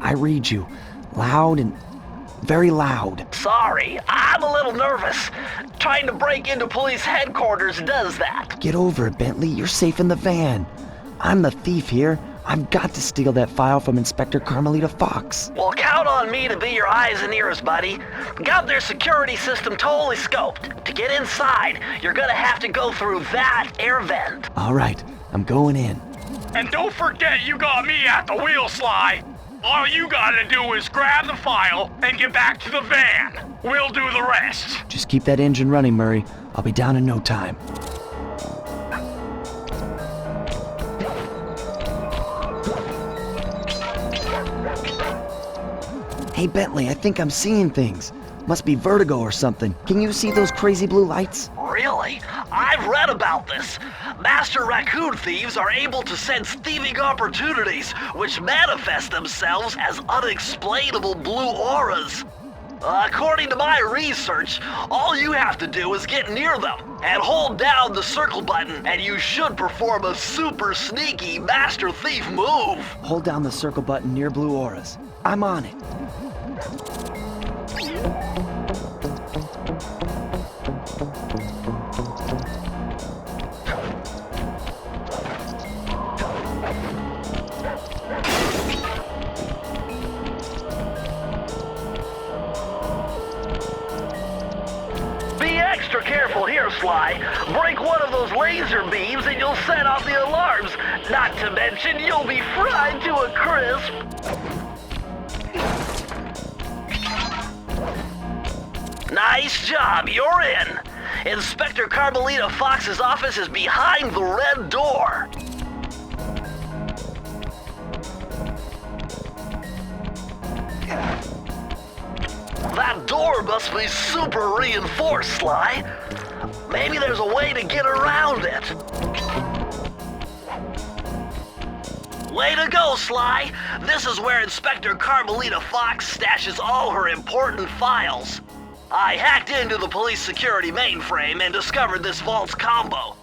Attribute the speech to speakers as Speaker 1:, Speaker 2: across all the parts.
Speaker 1: I read you. Loud and very loud.
Speaker 2: Sorry, I'm a little nervous. Trying to break into police headquarters does that.
Speaker 1: Get over it, Bentley. You're safe in the van. I'm the thief here. I've got to steal that file from Inspector Carmelita Fox.
Speaker 2: Well, count on me to be your eyes and ears, buddy. Got their security system totally scoped. To get inside, you're gonna have to go through that air vent.
Speaker 1: All right, I'm going in.
Speaker 3: And don't forget you got me at the wheel, Sly. All you gotta do is grab the file and get back to the van. We'll do the rest.
Speaker 1: Just keep that engine running, Murray. I'll be down in no time. Hey, Bentley, I think I'm seeing things. Must be vertigo or something. Can you see those crazy blue lights?
Speaker 2: Really? I've read about this. Master raccoon thieves are able to sense thieving opportunities, which manifest themselves as unexplainable blue auras. According to my research, all you have to do is get near them and hold down the circle button, and you should perform a super sneaky master thief move.
Speaker 1: Hold down the circle button near blue auras. I'm on it.
Speaker 2: Be extra careful here, Sly. Break one of those laser beams and you'll set off the alarms. Not to mention, you'll be fried to a crisp. Nice job, you're in. Inspector Carmelita Fox's office is behind the red door. That door must be super reinforced, Sly. Maybe there's a way to get around it. Way to go, Sly. This is where Inspector Carmelita Fox stashes all her important files. I hacked into the police security mainframe and discovered this vault's combo.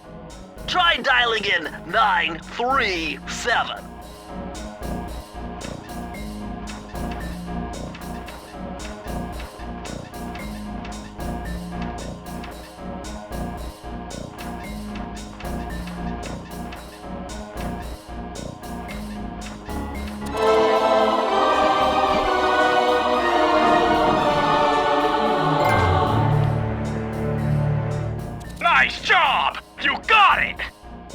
Speaker 2: Try dialing in 937.
Speaker 3: Nice job! You got it!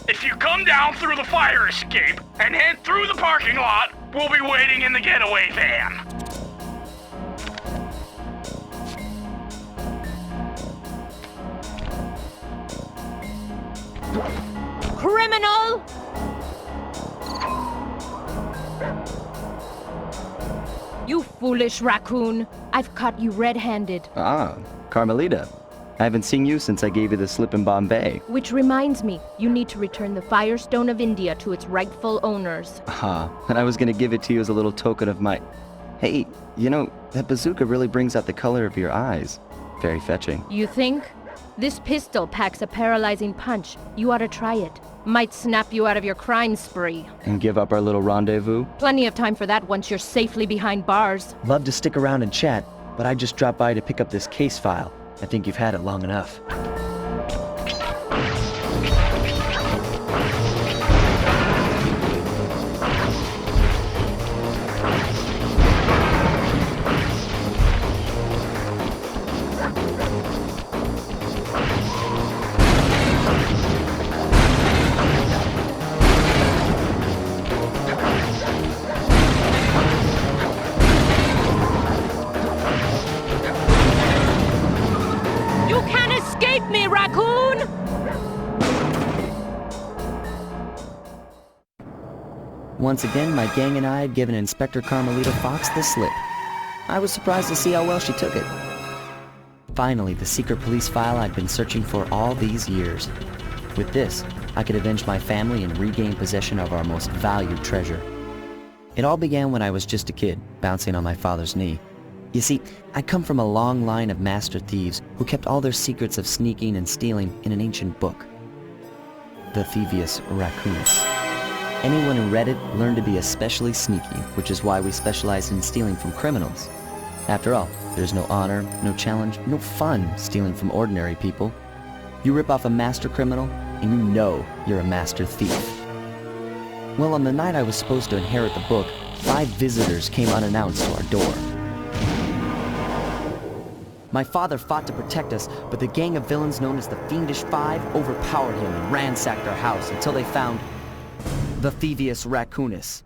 Speaker 3: If you come down through the fire escape and head through the parking lot, we'll be waiting in the getaway van.
Speaker 4: Criminal! You foolish raccoon. I've caught you red-handed.
Speaker 5: Ah, Carmelita. I haven't seen you since I gave you the slip in Bombay.
Speaker 4: Which reminds me, you need to return the Firestone of India to its rightful owners.
Speaker 5: And I was gonna give it to you as a little token of my... Hey, you know, that bazooka really brings out the color of your eyes. Very fetching.
Speaker 4: You think? This pistol packs a paralyzing punch. You ought to try it. Might snap you out of your crime spree.
Speaker 5: And give up our little rendezvous?
Speaker 4: Plenty of time for that once you're safely behind bars.
Speaker 1: Love to stick around and chat, but I just dropped by to pick up this case file. I think you've had it long enough.
Speaker 4: Me, raccoon!
Speaker 1: Once again, my gang and I had given Inspector Carmelita Fox the slip. I was surprised to see how well she took it. Finally, the secret police file I'd been searching for all these years. With this, I could avenge my family and regain possession of our most valued treasure. It all began when I was just a kid, bouncing on my father's knee. You see, I come from a long line of master thieves who kept all their secrets of sneaking and stealing in an ancient book, the Thievius Raccoonus. Anyone who read it learned to be especially sneaky, which is why we specialized in stealing from criminals. After all, there's no honor, no challenge, no fun stealing from ordinary people. You rip off a master criminal, and you know you're a master thief. Well, on the night I was supposed to inherit the book, 5 visitors came unannounced to our door. My father fought to protect us, but the gang of villains known as the Fiendish Five overpowered him and ransacked our house until they found the Thievius Raccoonus.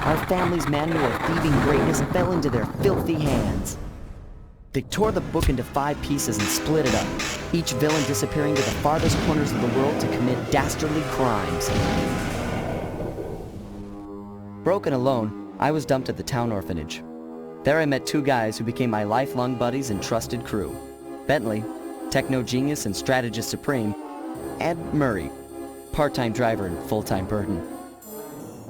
Speaker 1: Our family's manual of thieving greatness fell into their filthy hands. They tore the book into 5 pieces and split it up, each villain disappearing to the farthest corners of the world to commit dastardly crimes. Broken alone, I was dumped at the town orphanage. There I met 2 guys who became my lifelong buddies and trusted crew. Bentley, techno genius and strategist supreme, and Murray, part-time driver and full-time burden.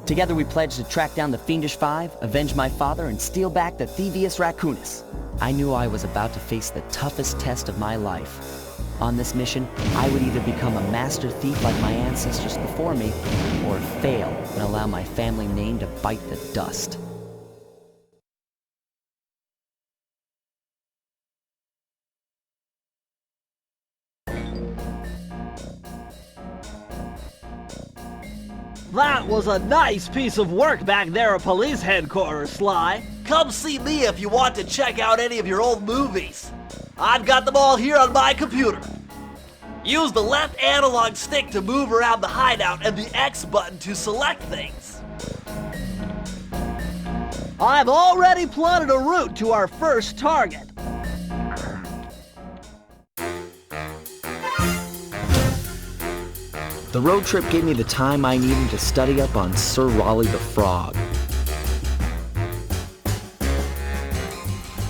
Speaker 1: Together we pledged to track down the Fiendish Five, avenge my father, and steal back the Thievius Raccoonus. I knew I was about to face the toughest test of my life. On this mission, I would either become a master thief like my ancestors before me, or fail and allow my family name to bite the dust.
Speaker 2: That was a nice piece of work back there at police headquarters, Sly. Come see me if you want to check out any of your old movies. I've got them all here on my computer. Use the left analog stick to move around the hideout and the X button to select things. I've already plotted a route to our first target.
Speaker 1: The road trip gave me the time I needed to study up on Sir Raleigh the Frog.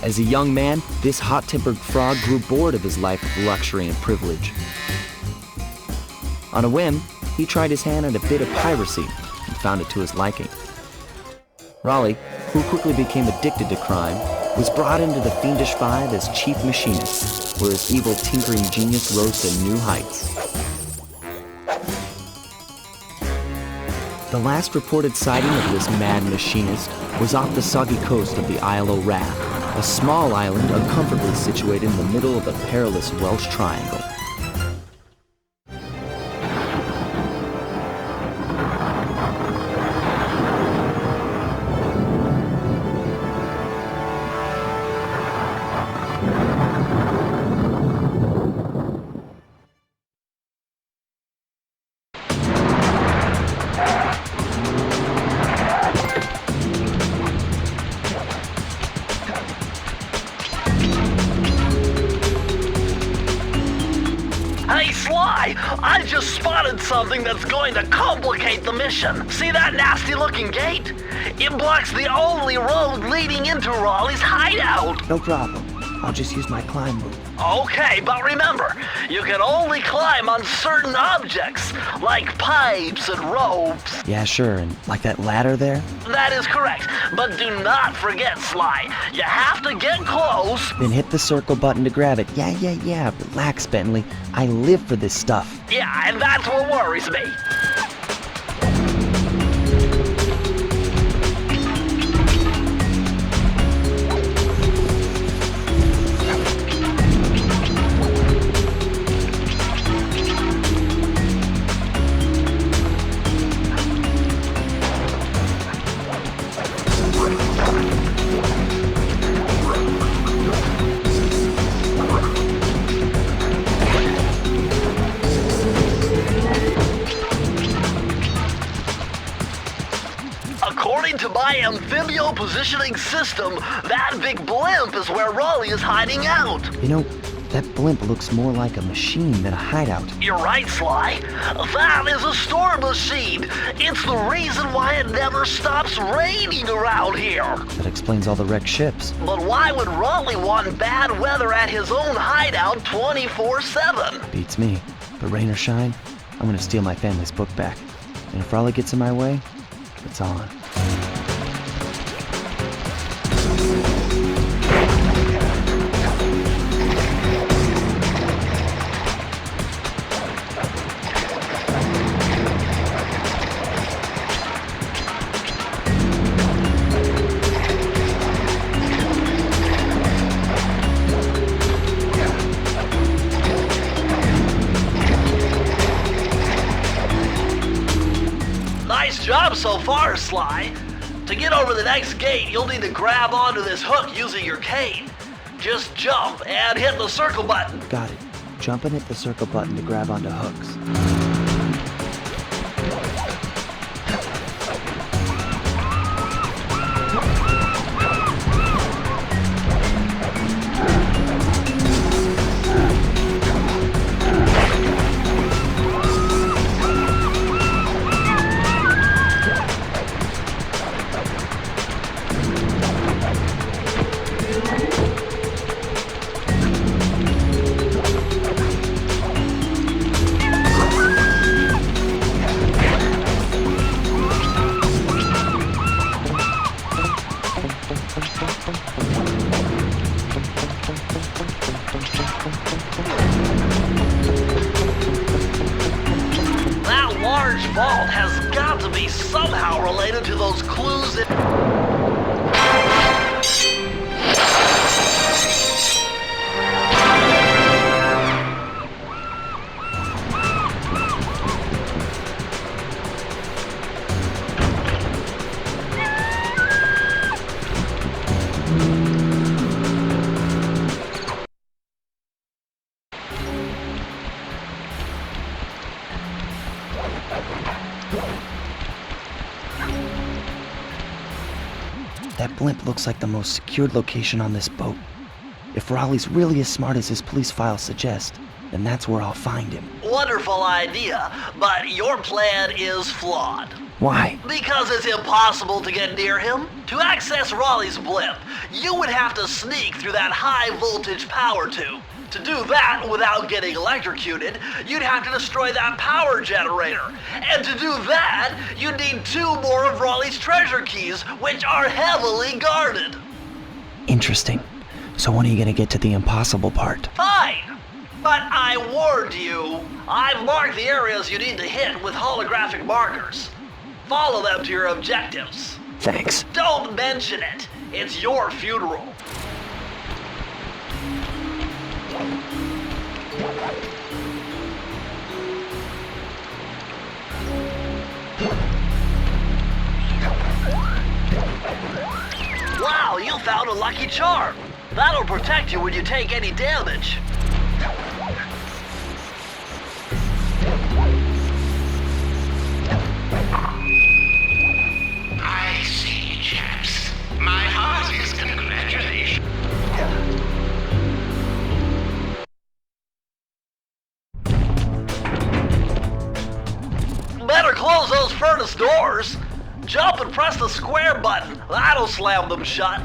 Speaker 1: As a young man, this hot-tempered frog grew bored of his life of luxury and privilege. On a whim, he tried his hand at a bit of piracy and found it to his liking. Raleigh, who quickly became addicted to crime, was brought into the Fiendish Five as chief machinist, where his evil tinkering genius rose to new heights. The last reported sighting of this mad machinist was off the soggy coast of the Isle o' Wrath, a small island uncomfortably situated in the middle of the perilous Welsh Triangle.
Speaker 2: Hey, Sly! I just spotted something that's going to complicate the mission. See that nasty-looking gate? It blocks the only road leading into Raleigh's hideout.
Speaker 1: No problem. I'll just use my climb move.
Speaker 2: Okay, but remember, you can only climb on certain objects, like pipes and ropes.
Speaker 1: Yeah, sure, and like that ladder there?
Speaker 2: That is correct, but do not forget, Sly. You have to get close.
Speaker 1: Then hit the circle button to grab it. Yeah. Relax, Bentley. I live for this stuff.
Speaker 2: Yeah, and that's what worries me. According to my amphibio positioning system, that big blimp is where Raleigh is hiding out.
Speaker 1: You know, that blimp looks more like a machine than a hideout.
Speaker 2: You're right, Sly. That is a storm machine. It's the reason why it never stops raining around here.
Speaker 1: That explains all the wrecked ships.
Speaker 2: But why would Raleigh want bad weather at his own hideout 24/7?
Speaker 1: Beats me. But rain or shine, I'm gonna steal my family's book back. And if Raleigh gets in my way, it's on.
Speaker 2: far, Sly. To get over the next gate, you'll need to grab onto this hook using your cane. Just jump and hit the circle button.
Speaker 1: Got it. Jump and hit the circle button to grab onto hooks.
Speaker 2: That large vault has got to be somehow related to those clues in...
Speaker 1: That blimp looks like the most secured location on this boat. If Raleigh's really as smart as his police files suggest, then that's where I'll find him.
Speaker 2: Wonderful idea, but your plan is flawed.
Speaker 1: Why?
Speaker 2: Because it's impossible to get near him. To access Raleigh's blimp, you would have to sneak through that high voltage power tube. To do that without getting electrocuted, you'd have to destroy that power generator. And to do that, you'd need 2 more of Raleigh's treasure keys, which are heavily guarded.
Speaker 1: Interesting. So when are you gonna get to the impossible part?
Speaker 2: Fine. But I warned you. I've marked the areas you need to hit with holographic markers. Follow them to your objectives.
Speaker 1: Thanks.
Speaker 2: Don't mention it. It's your funeral. Wow, you found a lucky charm. That'll protect you when you take any damage.
Speaker 6: I see, chaps. My heartiest congratulations.
Speaker 2: Better close those furnace doors. Jump and press the square button. That'll slam them shut.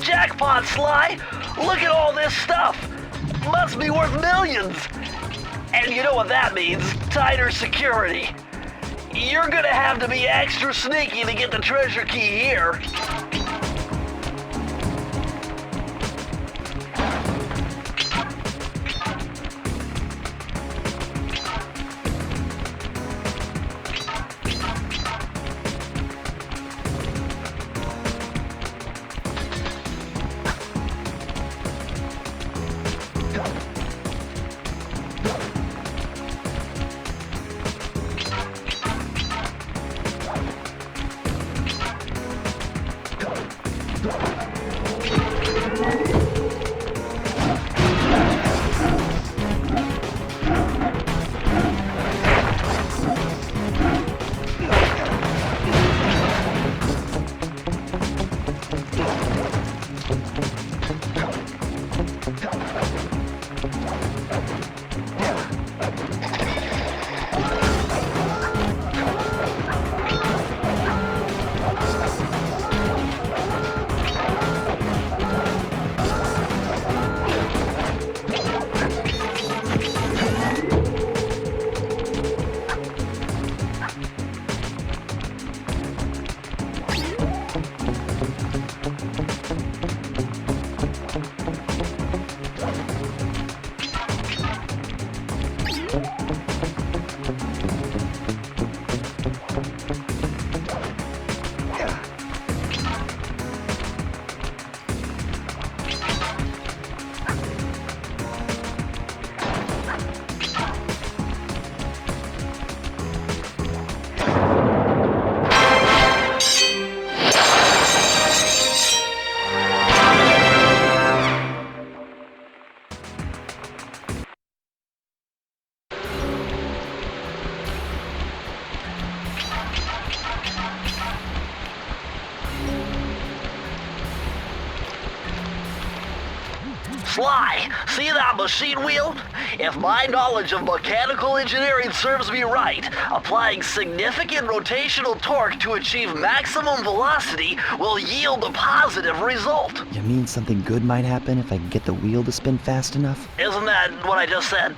Speaker 2: Jackpot, Sly! Look at all this stuff! Must be worth millions! And you know what that means, tighter security. You're gonna have to be extra sneaky to get the treasure key here. Sly, see that machine wheel? If my knowledge of mechanical engineering serves me right, applying significant rotational torque to achieve maximum velocity will yield a positive result.
Speaker 5: You mean something good might happen if I can get the wheel to spin fast enough?
Speaker 2: Isn't that what I just said?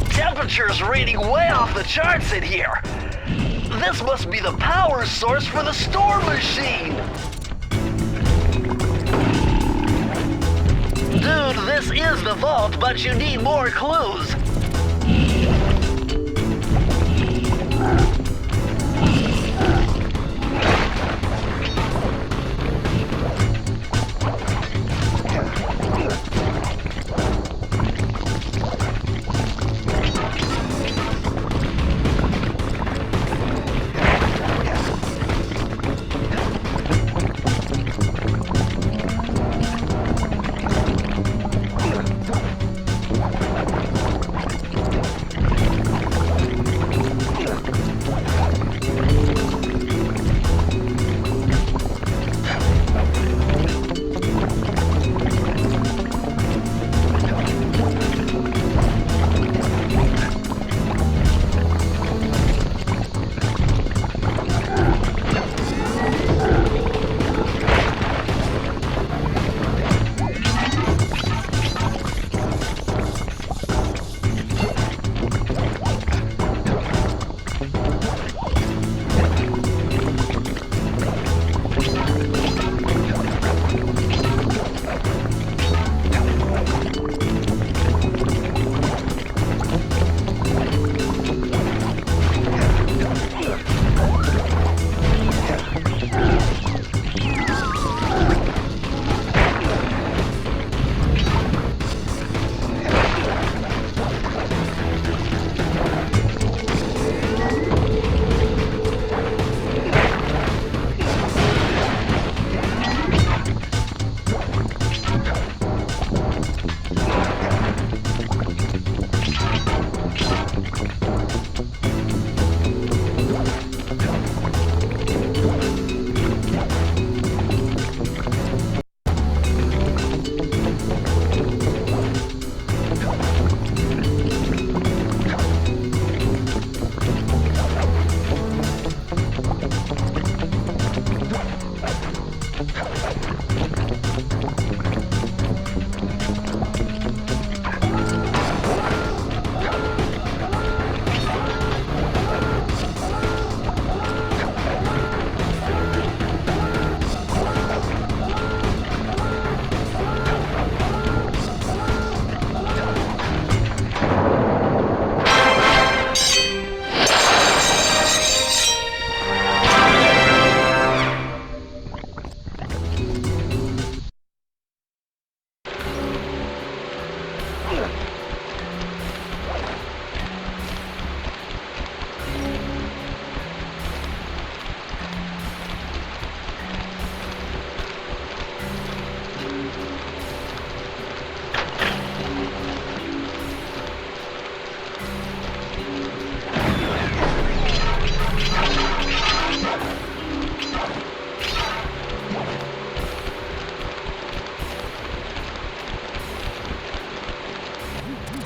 Speaker 2: Temperature's reading way off the charts in here. This must be the power source for the storm machine. Dude, this is the vault, but you need more clues.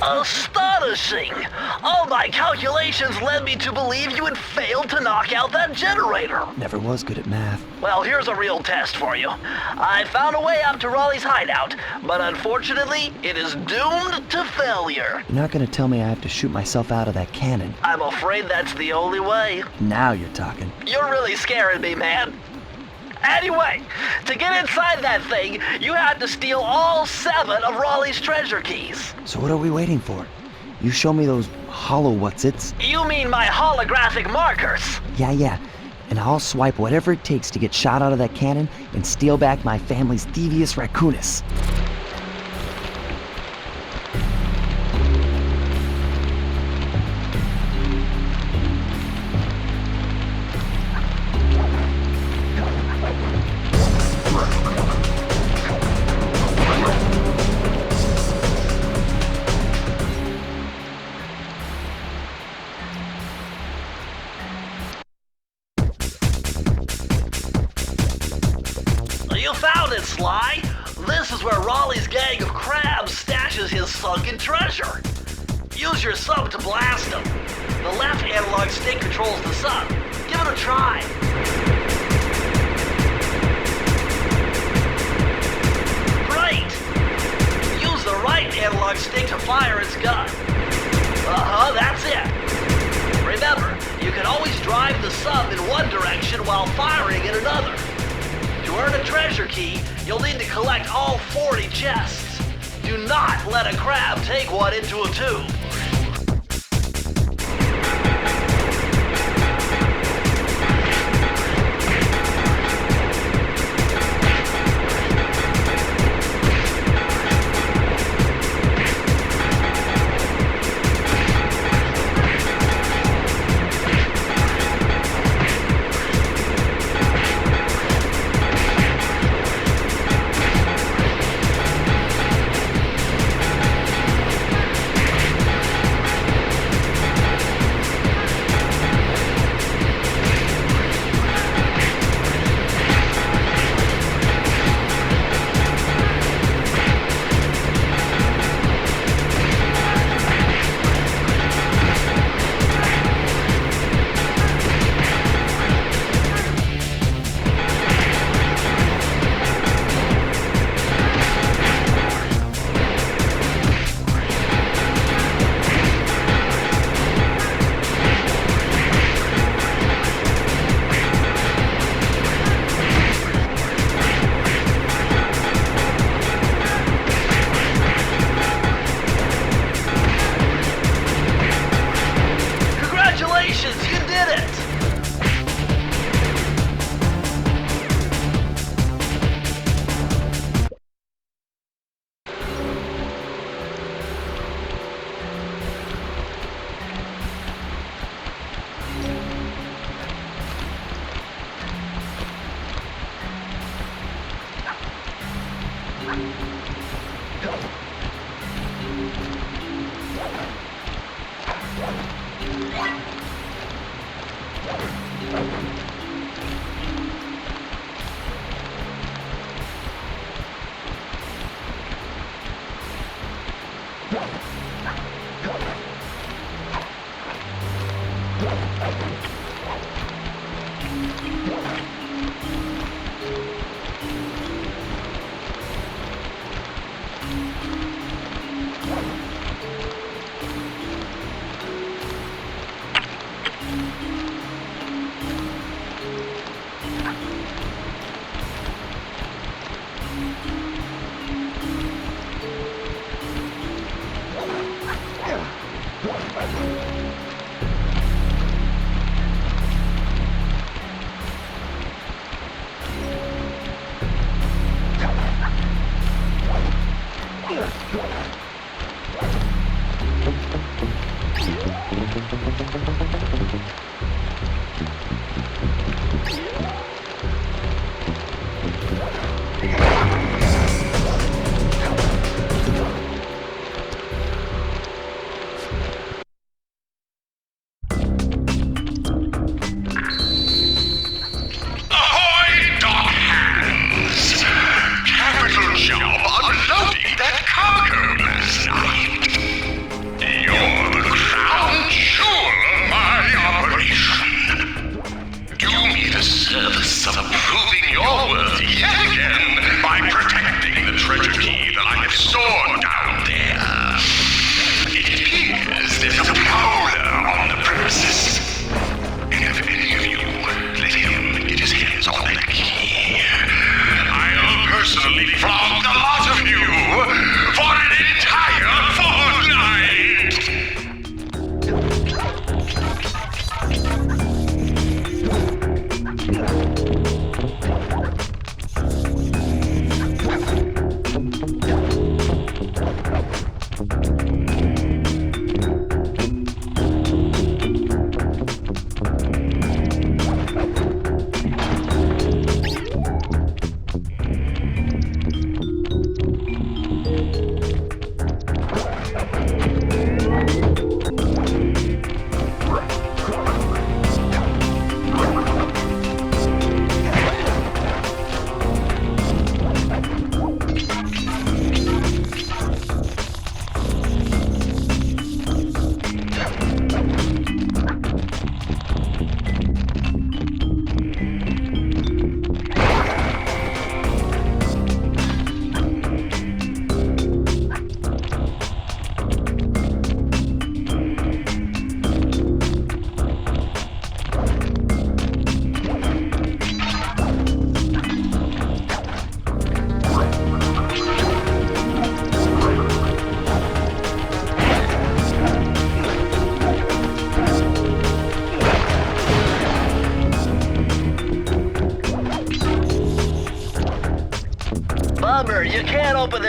Speaker 2: Astonishing! All my calculations led me to believe you had failed to knock out that generator.
Speaker 5: Never was good at math.
Speaker 2: Well, here's a real test for you. I found a way up to Raleigh's hideout, but unfortunately, it is doomed to failure.
Speaker 5: You're not gonna tell me I have to shoot myself out of that cannon.
Speaker 2: I'm afraid that's the only way.
Speaker 5: Now you're talking.
Speaker 2: You're really scaring me, man. Anyway, to get inside that thing, you had to steal all 7 of Raleigh's treasure keys.
Speaker 5: So what are we waiting for? You show me those hollow what's-its?
Speaker 2: You mean my holographic markers?
Speaker 5: Yeah. And I'll swipe whatever it takes to get shot out of that cannon and steal back my family's Thievius Raccoonus.
Speaker 2: You found it, Sly. This is where Raleigh's gang of crabs stashes his sunken treasure. Use your sub to blast them. The left analog stick controls the sub. Give it a try. Great! Use the right analog stick to fire its gun. That's it. Remember, you can always drive the sub in one direction while firing in another. To earn a treasure key, you'll need to collect all 40 chests. Do not let a crab take one into a tube.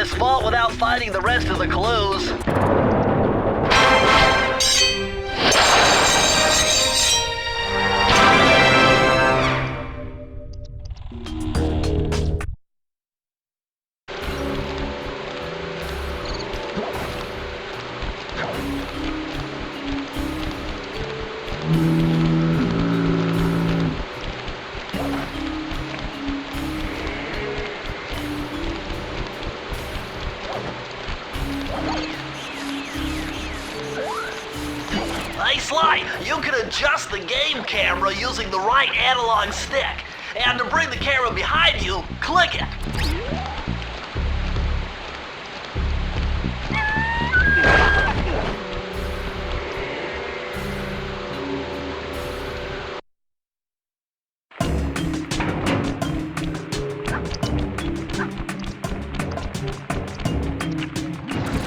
Speaker 2: this vault without finding the rest of the clues. Hey Sly, you can adjust the game camera using the right analog stick. And to bring the camera behind you, click it.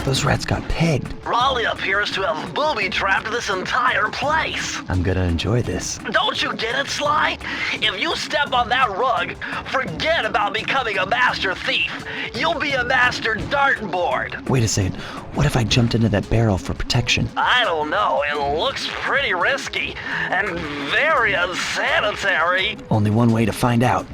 Speaker 5: Those rats got pegged.
Speaker 2: Raleigh appears to have booby-trapped this entire place.
Speaker 5: I'm gonna enjoy this.
Speaker 2: Don't you get it, Sly? If you step on that rug, forget about becoming a master thief. You'll be a master dartboard.
Speaker 5: Wait a second. What if I jumped into that barrel for protection?
Speaker 2: I don't know. It looks pretty risky and very unsanitary.
Speaker 5: Only one way to find out.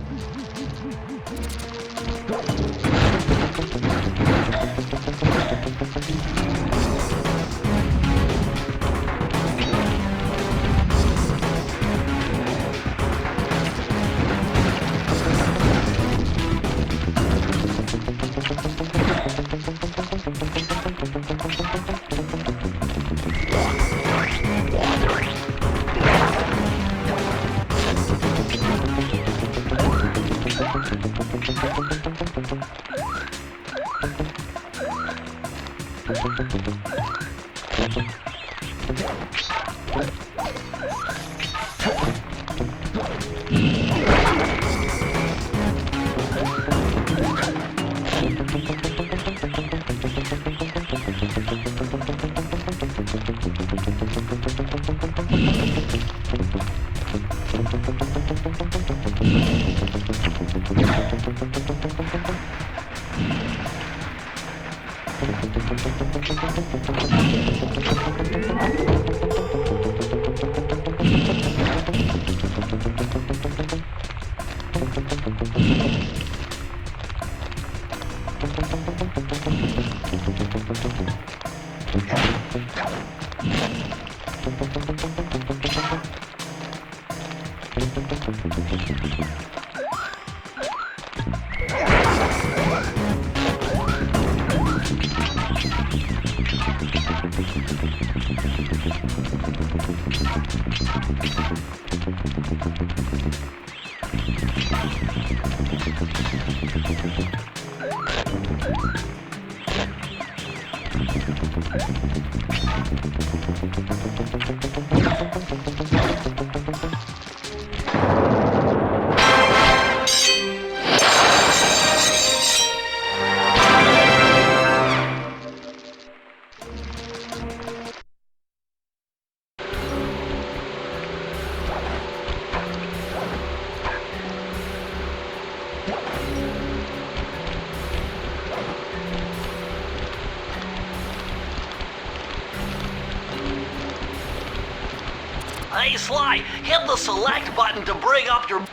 Speaker 2: Hey Sly, hit the select button to bring up your...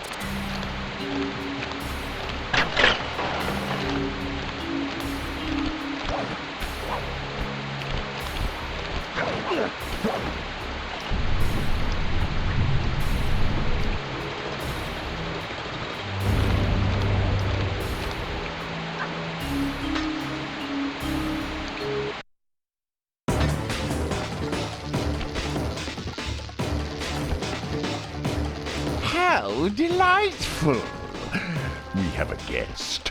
Speaker 7: How delightful! We have a guest.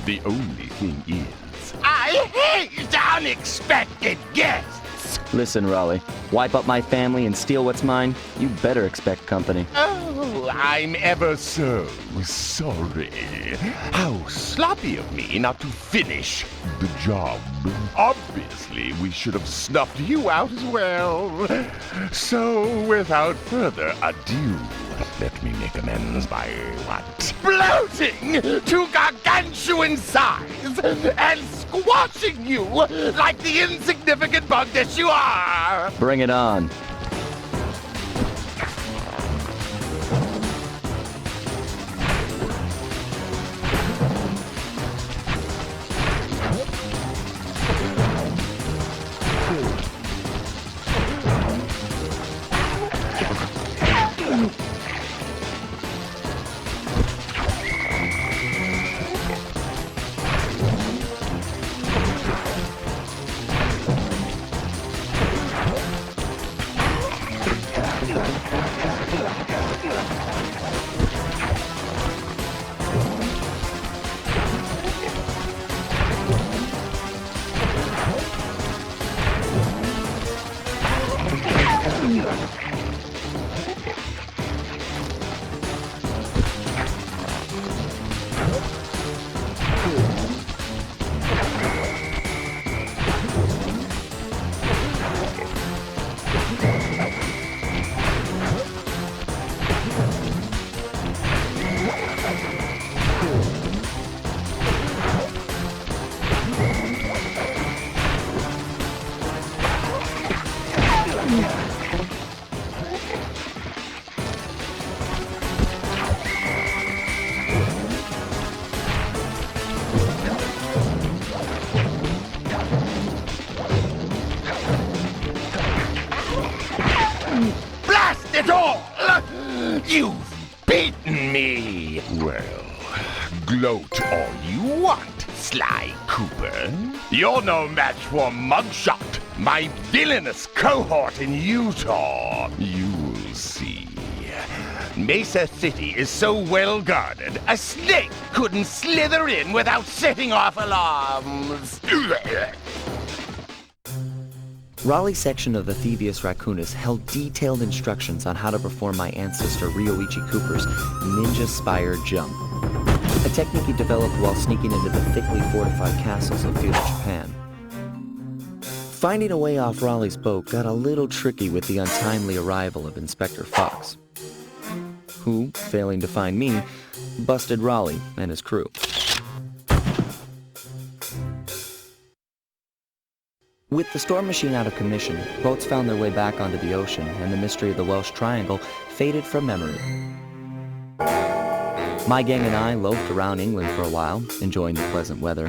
Speaker 7: The only thing is, I hate unexpected guests!
Speaker 5: Listen, Raleigh. Wipe up my family and steal what's mine? You better expect company.
Speaker 7: Oh, I'm ever so sorry. How sloppy of me not to finish the job. Obviously, we should have snuffed you out as well. So, without further ado, Let me make amends by what? Bloating to gargantuan size and squashing you like the insignificant bug that you are!
Speaker 5: Bring it on.
Speaker 7: Blast it all! You've beaten me! Well, gloat all you want, Sly Cooper. You're no match for Mugshot, my villainous cohort in Utah. You'll see. Mesa City is so well guarded, a snake couldn't slither in without setting off alarms.
Speaker 1: Raleigh's section of the Thievius Raccoonus held detailed instructions on how to perform my ancestor Ryoichi Cooper's ninja spire jump, a technique he developed while sneaking into the thickly fortified castles of feudal Japan. Finding a way off Raleigh's boat got a little tricky with the untimely arrival of Inspector Fox, who, failing to find me, busted Raleigh and his crew. With the storm machine out of commission, boats found their way back onto the ocean, and the mystery of the Welsh Triangle faded from memory. My gang and I loafed around England for a while, enjoying the pleasant weather,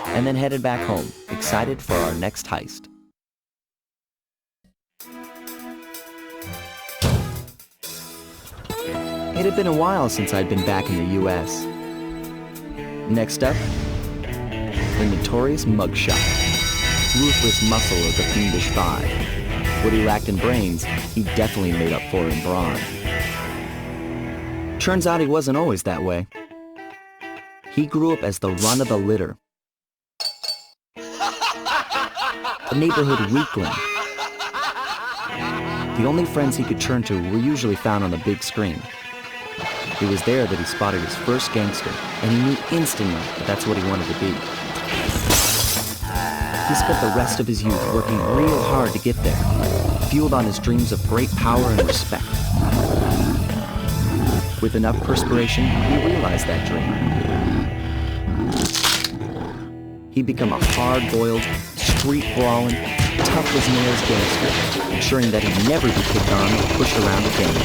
Speaker 1: and then headed back home, excited for our next heist. It had been a while since I'd been back in the U.S. Next up, the notorious Mugshot. Ruthless muscle of the Fiendish Five. What he lacked in brains, he definitely made up for in brawn. Turns out he wasn't always that way. He grew up as the run of the litter. A neighborhood weakling. The only friends he could turn to were usually found on the big screen. It was there that he spotted his first gangster, and he knew instantly that that's what he wanted to be. He spent the rest of his youth working real hard to get there, fueled on his dreams of great power and respect. With enough perspiration, he realized that dream. He'd become a hard-boiled, street-brawling, tough-as-nails gangster, ensuring that he'd never be kicked on or pushed around again.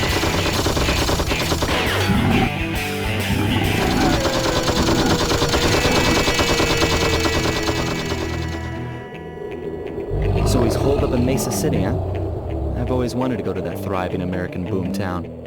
Speaker 1: So he's holed up in Mesa City, huh? I've always wanted to go to that thriving American boomtown.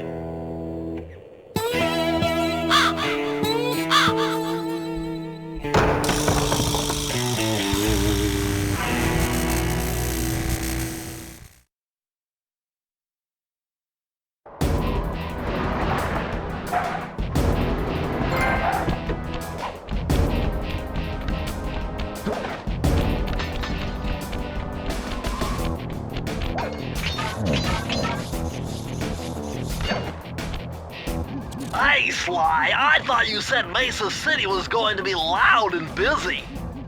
Speaker 2: Hey, Sly, I thought you said Mesa City was going to be loud and busy.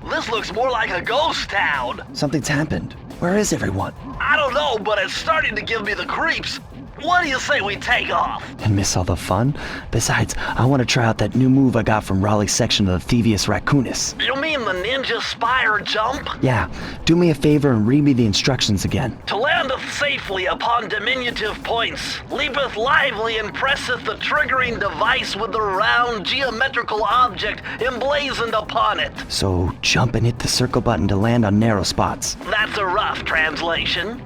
Speaker 2: This looks more like a ghost town.
Speaker 5: Something's happened. Where is everyone?
Speaker 2: I don't know, but it's starting to give me the creeps. What do you say we take off?
Speaker 5: And miss all the fun? Besides, I want to try out that new move I got from Raleigh's section of the Thievius Raccoonus.
Speaker 2: You mean the ninja spire jump?
Speaker 5: Yeah, do me a favor and read me the instructions again.
Speaker 2: To landeth safely upon diminutive points, leapeth lively and presseth the triggering device with the round geometrical object emblazoned upon it.
Speaker 5: So jump and hit the circle button to land on narrow spots.
Speaker 2: That's a rough translation.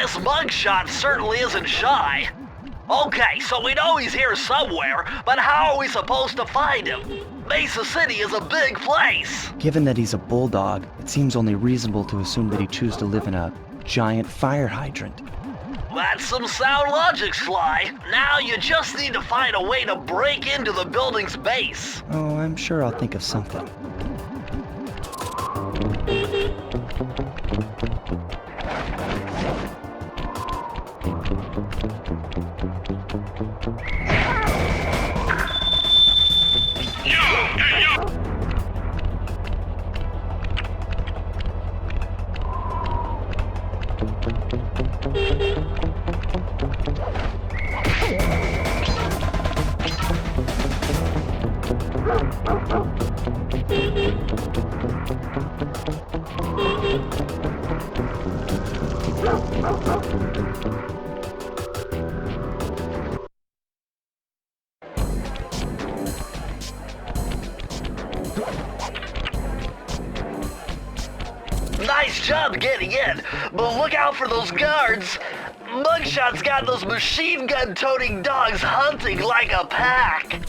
Speaker 2: This mugshot certainly isn't shy. Okay, so we know he's here somewhere, but how are we supposed to find him? Mesa City is a big place.
Speaker 5: Given that he's a bulldog, it seems only reasonable to assume that he chose to live in a giant fire hydrant.
Speaker 2: That's some sound logic, Sly. Now you just need to find a way to break into the building's base.
Speaker 5: Oh, I'm sure I'll think of something.
Speaker 2: Nice job getting in, but look out for those guards. Mugshot's got those machine gun-toting dogs hunting like a pack.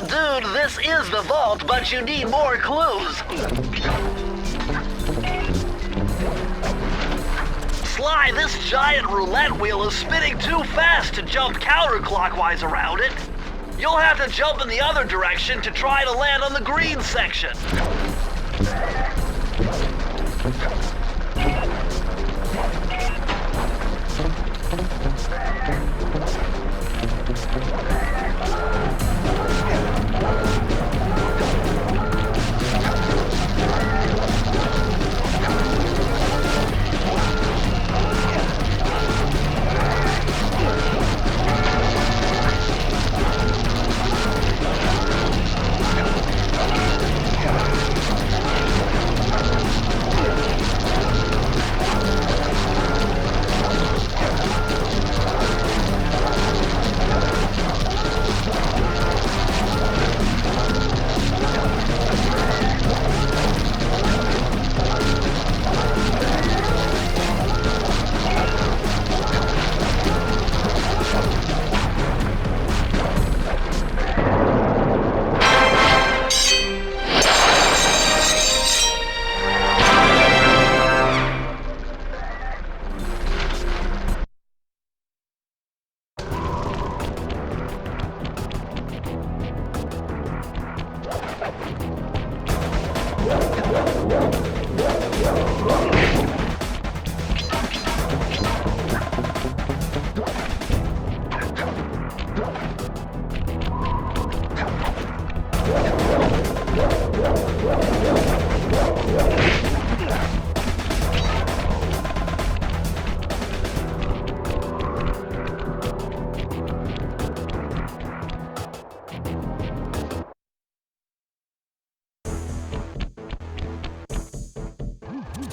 Speaker 2: Dude, this is the vault, but you need more clues. Sly, this giant roulette wheel is spinning too fast to jump counterclockwise around it. You'll have to jump in the other direction to try to land on the green section.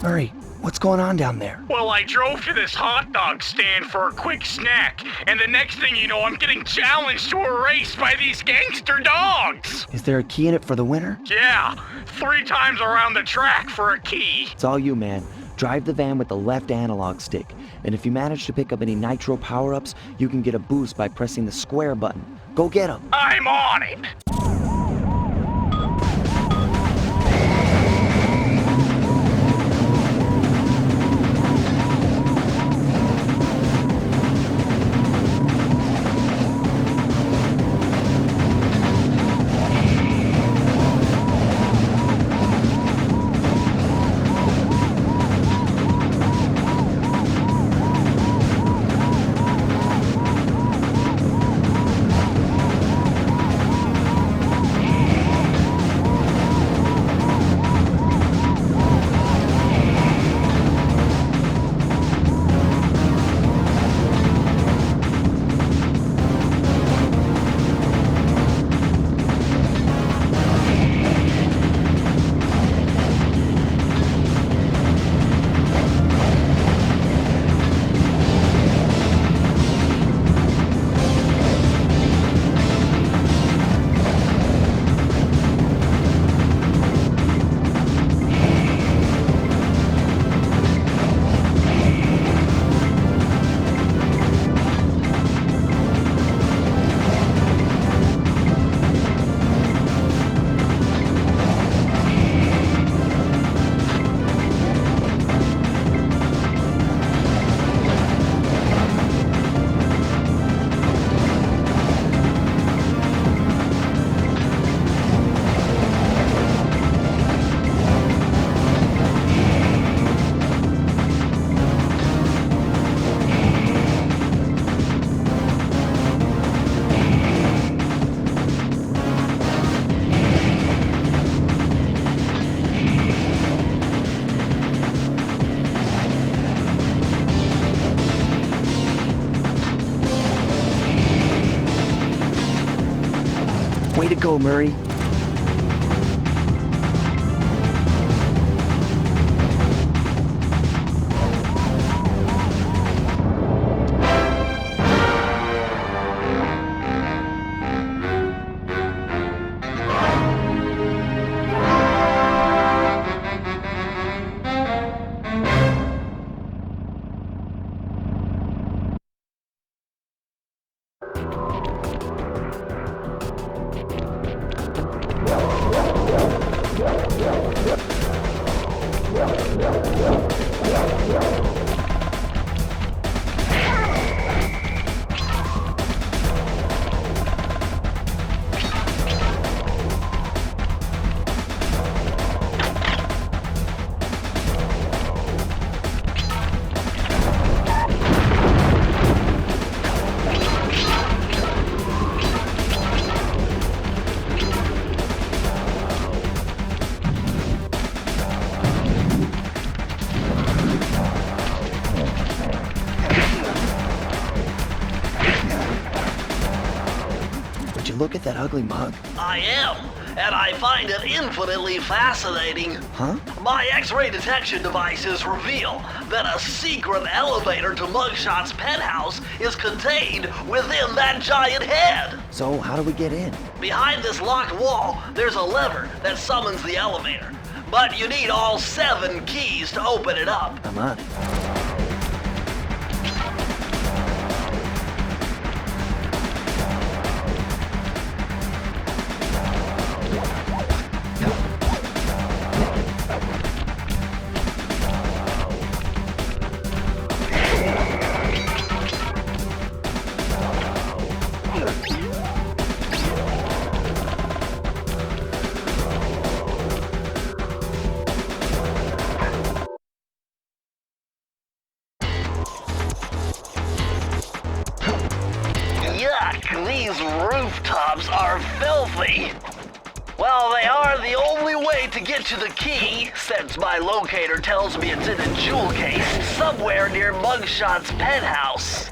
Speaker 5: Murray, what's going on down there?
Speaker 3: Well, I drove to this hot dog stand for a quick snack, and the next thing you know, I'm getting challenged to a race by these gangster dogs.
Speaker 5: Is there a key in it for the winner?
Speaker 3: Yeah, 3 times around the track for a key.
Speaker 1: It's all you, man. Drive the van with the left analog stick, and if you manage to pick up any nitro power-ups, you can get a boost by pressing the square button. Go get 'em!
Speaker 3: I'm on it.
Speaker 5: to go, Murray. Look at that ugly mug.
Speaker 2: I am, and I find it infinitely fascinating.
Speaker 5: Huh?
Speaker 2: My X-ray detection devices reveal that a secret elevator to Mugshot's penthouse is contained within that giant head.
Speaker 5: So how do we get in?
Speaker 2: Behind this locked wall, there's a lever that summons the elevator. But you need all 7 keys to open it up.
Speaker 5: I'm on it.
Speaker 2: These rooftops are filthy. Well, they are the only way to get to the key, since my locator tells me it's in a jewel case somewhere near Mugshot's penthouse.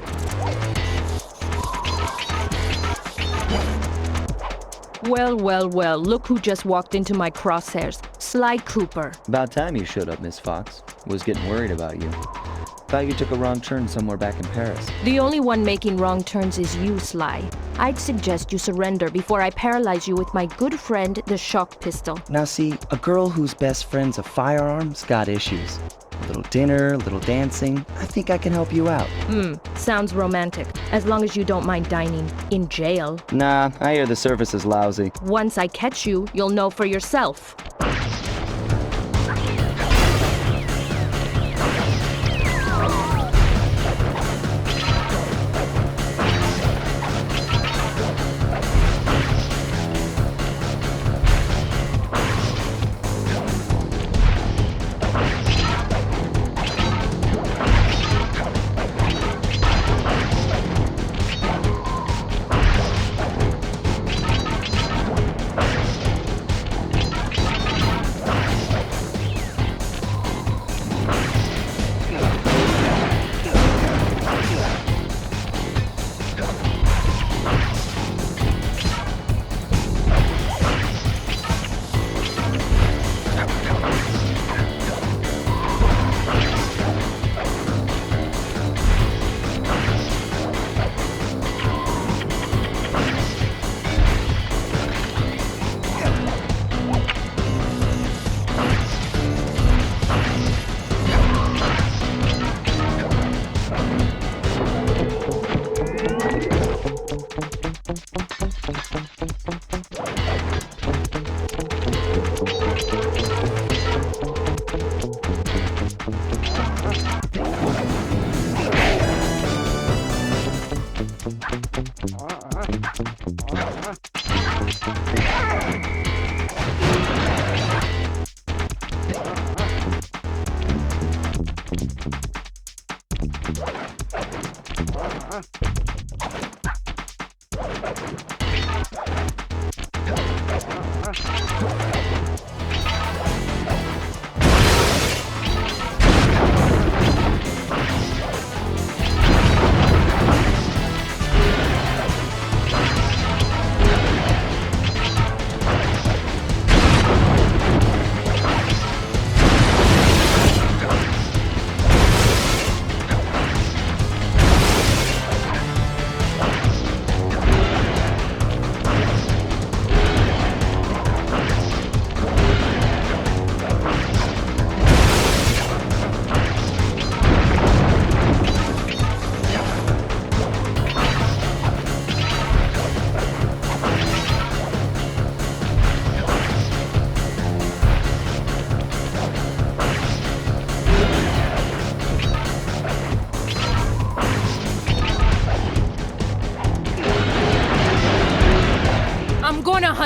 Speaker 4: Well, well, well, look who just walked into my crosshairs. Sly Cooper.
Speaker 1: About time you showed up, Miss Fox. Was getting worried about you. Thought you took a wrong turn somewhere back in Paris.
Speaker 4: The only one making wrong turns is you, Sly. I'd suggest you surrender before I paralyze you with my good friend, the shock pistol.
Speaker 5: Now see, a girl whose best friend's a firearm's got issues. A little dinner, a little dancing. I think I can help you out.
Speaker 4: Sounds romantic. As long as you don't mind dining in jail.
Speaker 5: Nah, I hear the service is lousy.
Speaker 4: Once I catch you, you'll know for yourself.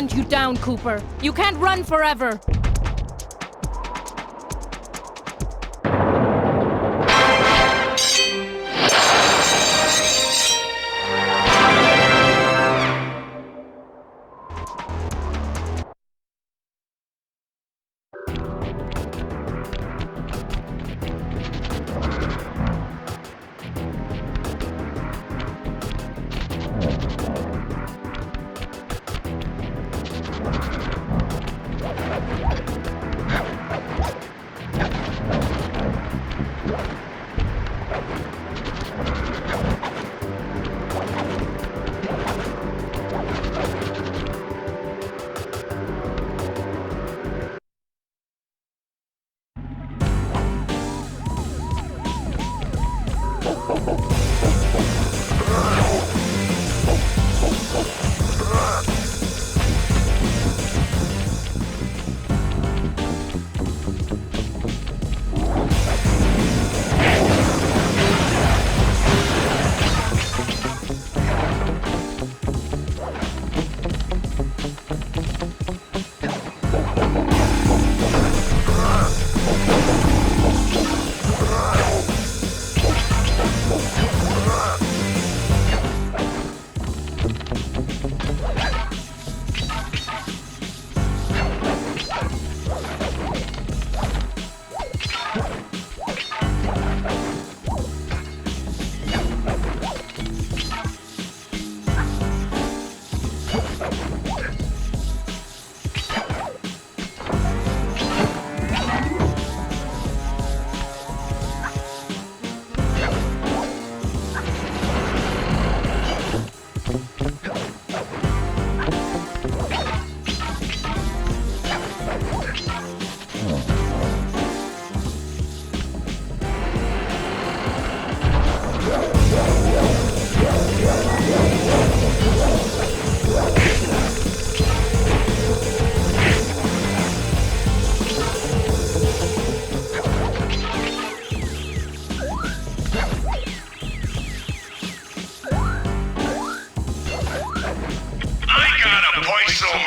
Speaker 4: hunt you down, Cooper. You can't run forever.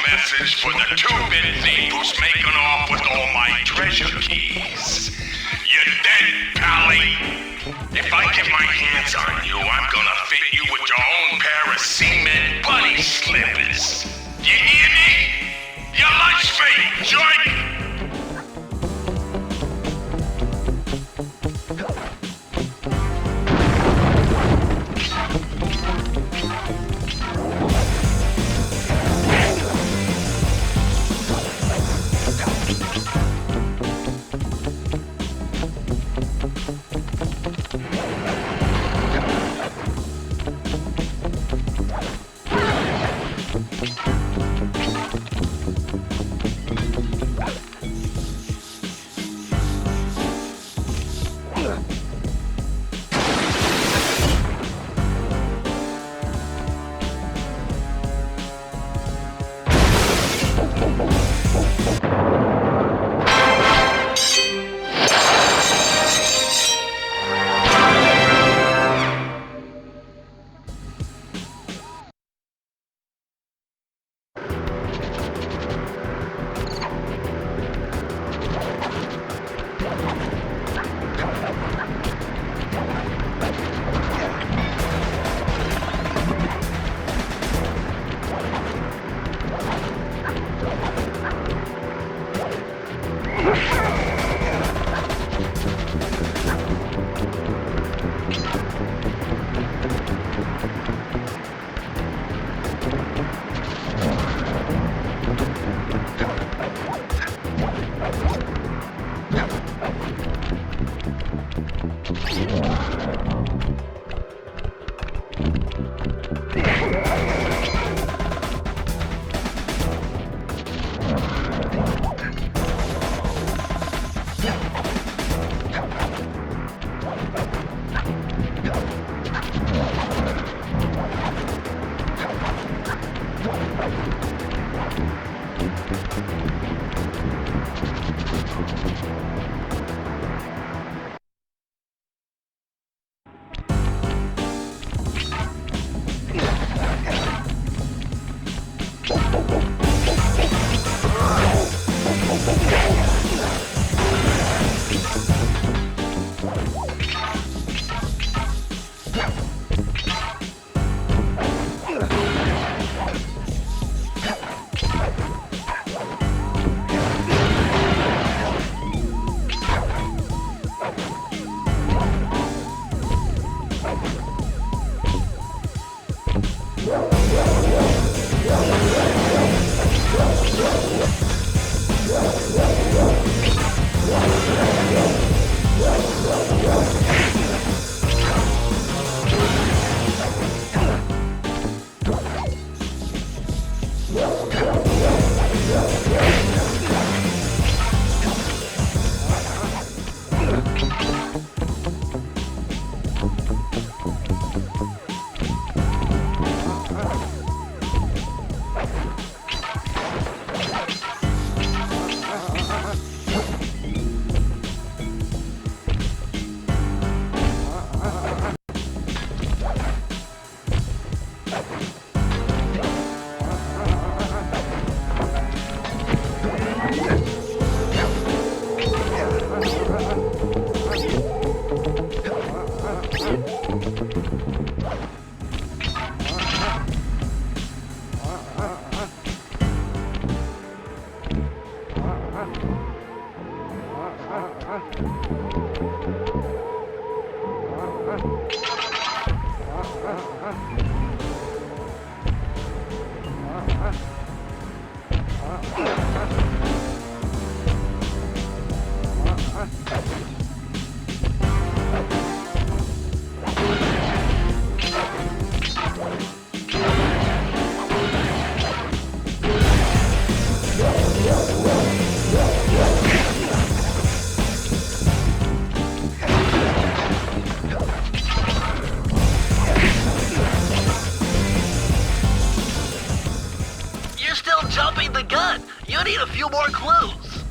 Speaker 6: Message for the two-bit thief who's making off with all my treasure keys. You dead, Pally? If I get my hands on you, I'm gonna fit you with your own pair of cement bunny slippers. You hear me? Your lunch fate, joint!
Speaker 2: You're still jumping the gun. You need a few more clues.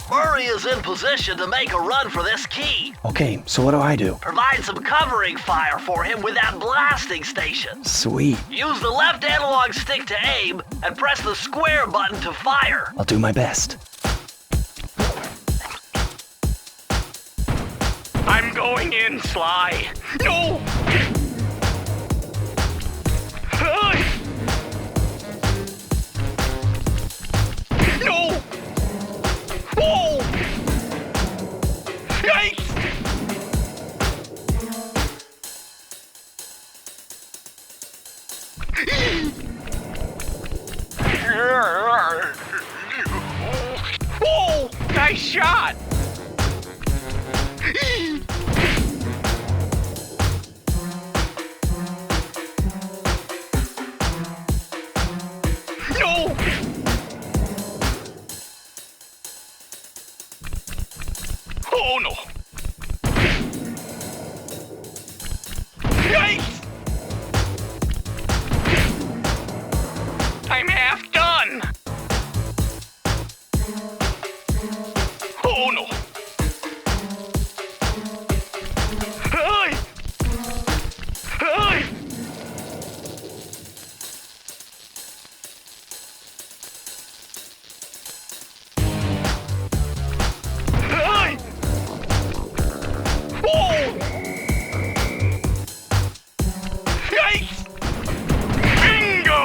Speaker 2: Murray is in position to make a run for this key.
Speaker 5: Okay, so what do I do?
Speaker 2: Provide some covering fire for him with that blasting station.
Speaker 5: Sweet.
Speaker 2: Use the left analog stick to aim and press the square button to fire.
Speaker 5: I'll do my best.
Speaker 3: I'm going in, Sly. No! Hey! No! Oh! Yikes! Oh! Nice shot! No! Oh no! Yikes! I'm half done! Oh no! Hey! Hey! Hey! Whoa! Yikes! Bingo!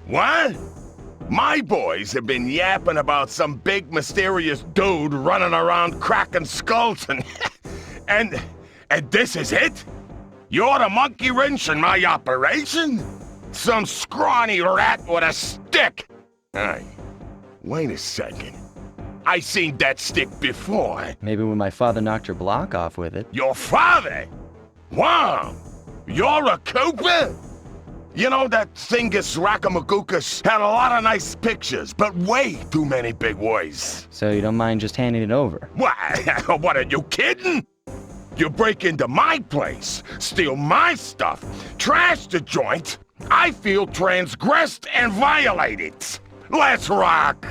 Speaker 7: What? My boys have been yapping about some big mysterious dude running around cracking skulls and this is it? You're the monkey wrench in my operation? Some scrawny rat with a stick! Hey, wait a second. I seen that stick before.
Speaker 5: Maybe when my father knocked your block off with it.
Speaker 7: Your father? Wow! You're a Cooper? You know, that Thievius Raccoonus had a lot of nice pictures, but way too many big words.
Speaker 5: So you don't mind just handing it over?
Speaker 7: What, are you kidding? You break into my place, steal my stuff, trash the joint. I feel transgressed and violated. Let's rock!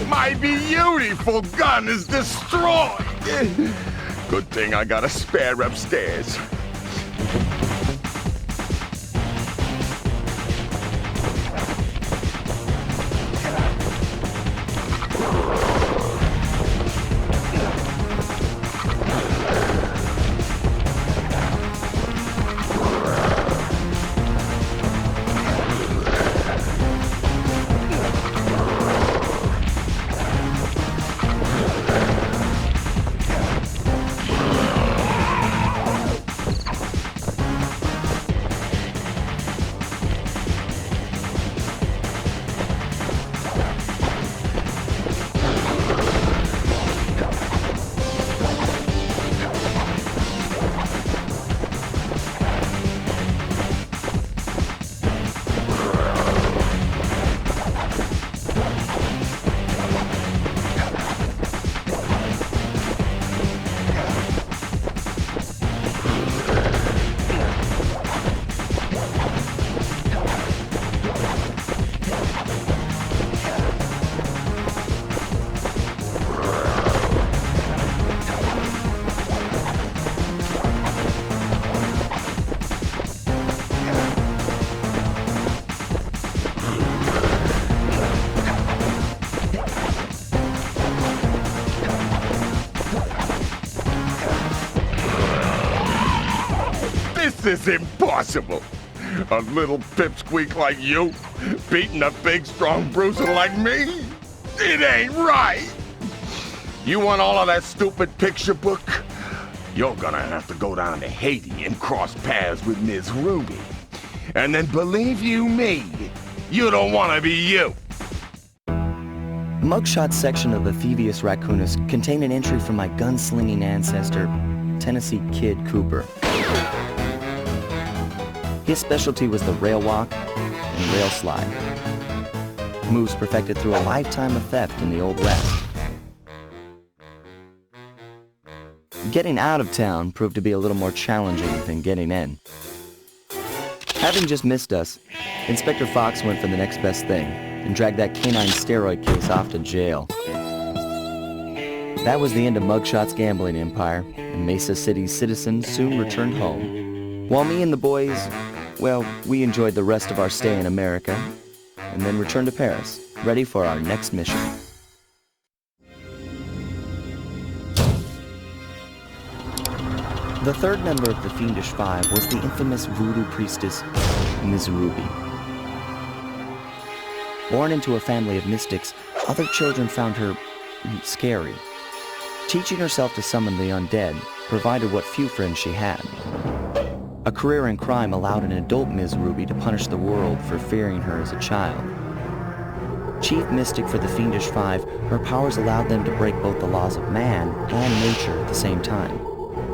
Speaker 7: My beautiful gun is destroyed! Good thing I got a spare upstairs. This is impossible. A little pipsqueak like you, beating a big, strong bruiser like me? It ain't right. You want all of that stupid picture book? You're gonna have to go down to Haiti and cross paths with Ms. Ruby. And then believe you me, you don't want to be you.
Speaker 1: The mugshot section of the Thievius Raccoonus contained an entry from my gunslinging ancestor, Tennessee Kid Cooper. His specialty was the rail walk and rail slide, moves perfected through a lifetime of theft in the Old West. Getting out of town proved to be a little more challenging than getting in. Having just missed us, Inspector Fox went for the next best thing and dragged that canine steroid case off to jail. That was the end of Mugshot's gambling empire, and Mesa City's citizens soon returned home. While me and the boys, well, we enjoyed the rest of our stay in America, and then returned to Paris, ready for our next mission. The third member of the Fiendish Five was the infamous voodoo priestess, Ms. Ruby. Born into a family of mystics, other children found her scary. Teaching herself to summon the undead provided what few friends she had. A career in crime allowed an adult Ms. Ruby to punish the world for fearing her as a child. Chief mystic for the Fiendish Five, her powers allowed them to break both the laws of man and nature at the same time.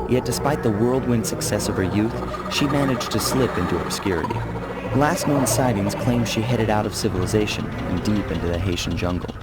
Speaker 1: Yet despite the whirlwind success of her youth, she managed to slip into obscurity. Last known sightings claim she headed out of civilization and deep into the Haitian jungle.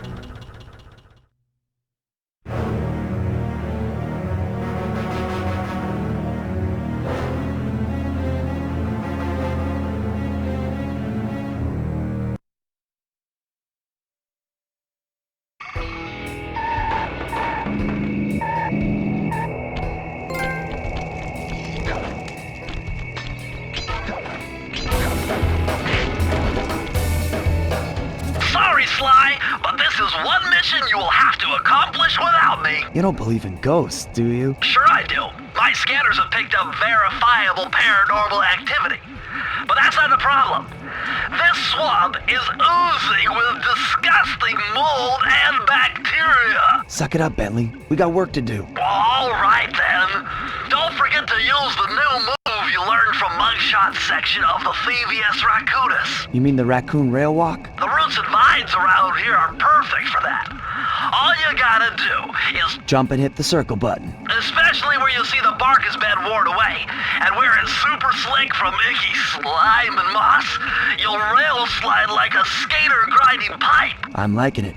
Speaker 5: You don't believe in ghosts, do you?
Speaker 2: Sure I do. My scanners have picked up verifiable paranormal activity. But that's not the problem. This swamp is oozing with disgusting mold and bacteria.
Speaker 5: Suck it up, Bentley. We got work to do.
Speaker 2: All right then. Don't forget to use the new move you learned from Mugshot's section of the Thievius Raccoonus.
Speaker 5: You mean the raccoon rail walk?
Speaker 2: The roots and vines around here are perfect for that. All you gotta do is
Speaker 5: Jump and hit the circle button.
Speaker 2: especially where you see the bark has been worn away, and where it's super slick from icky slime and moss, you'll rail slide like a skater grinding pipe.
Speaker 5: I'm liking it.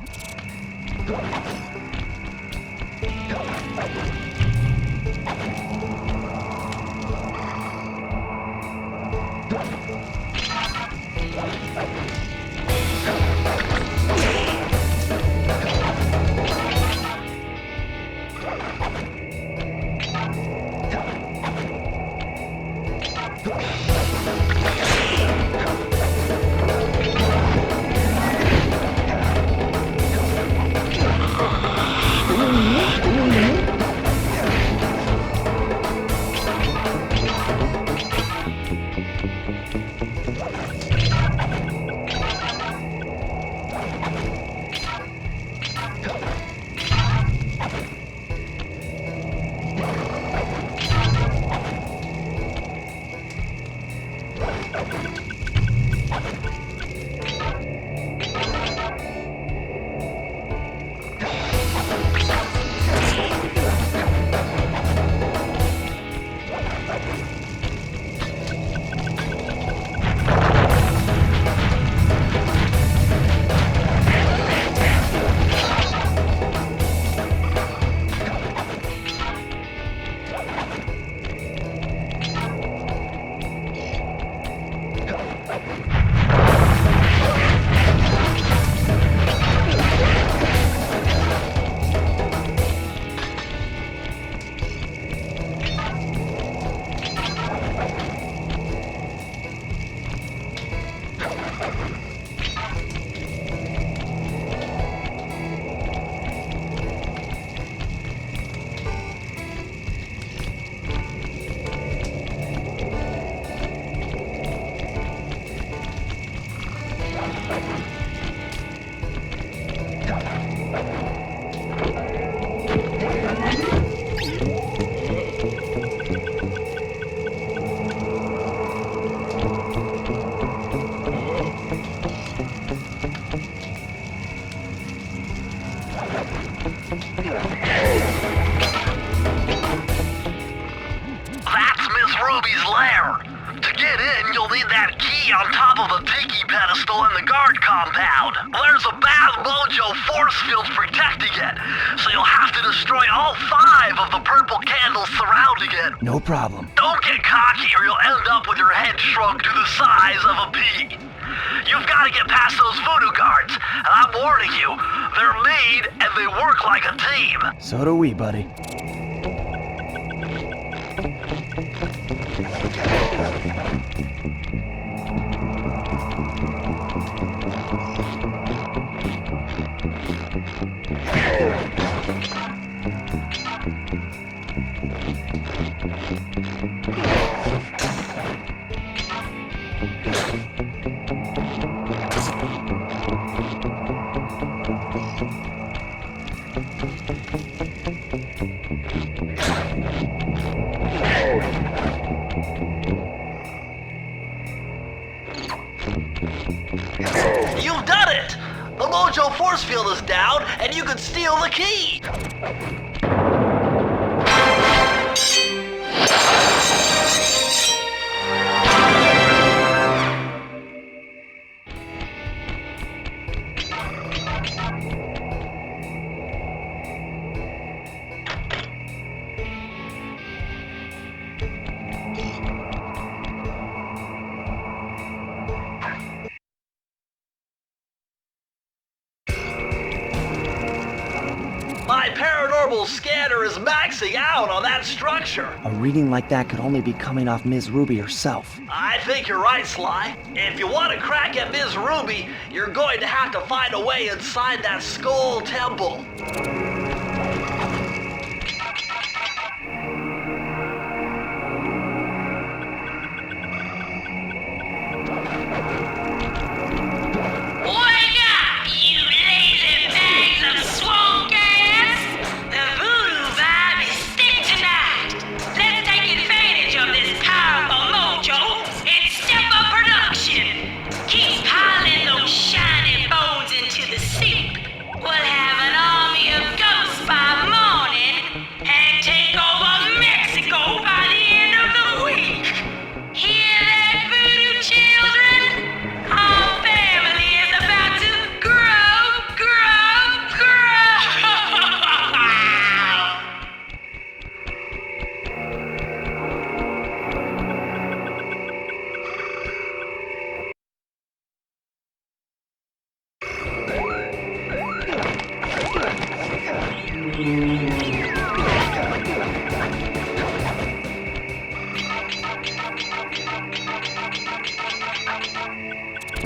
Speaker 2: That's Miss Ruby's lair. To get in, you'll need that key on top of the tiki pedestal in the guard compound. There's a bad mojo force field protecting it, so you'll have to destroy all 5 of the purple candles surrounding it.
Speaker 5: No problem.
Speaker 2: Don't get cocky or you'll end up with your head shrunk to the size of a pea. You've got to get past those voodoo guards, and I'm warning you, they're mean and they work like a team.
Speaker 5: So do we, buddy.
Speaker 2: You've done it! The mojo force field is down, and you can steal the key! My paranormal scanner is maxing out on that structure.
Speaker 5: A reading like that could only be coming off Ms. Ruby herself.
Speaker 2: I think you're right, Sly. If you want to crack at Ms. Ruby, you're going to have to find a way inside that skull temple.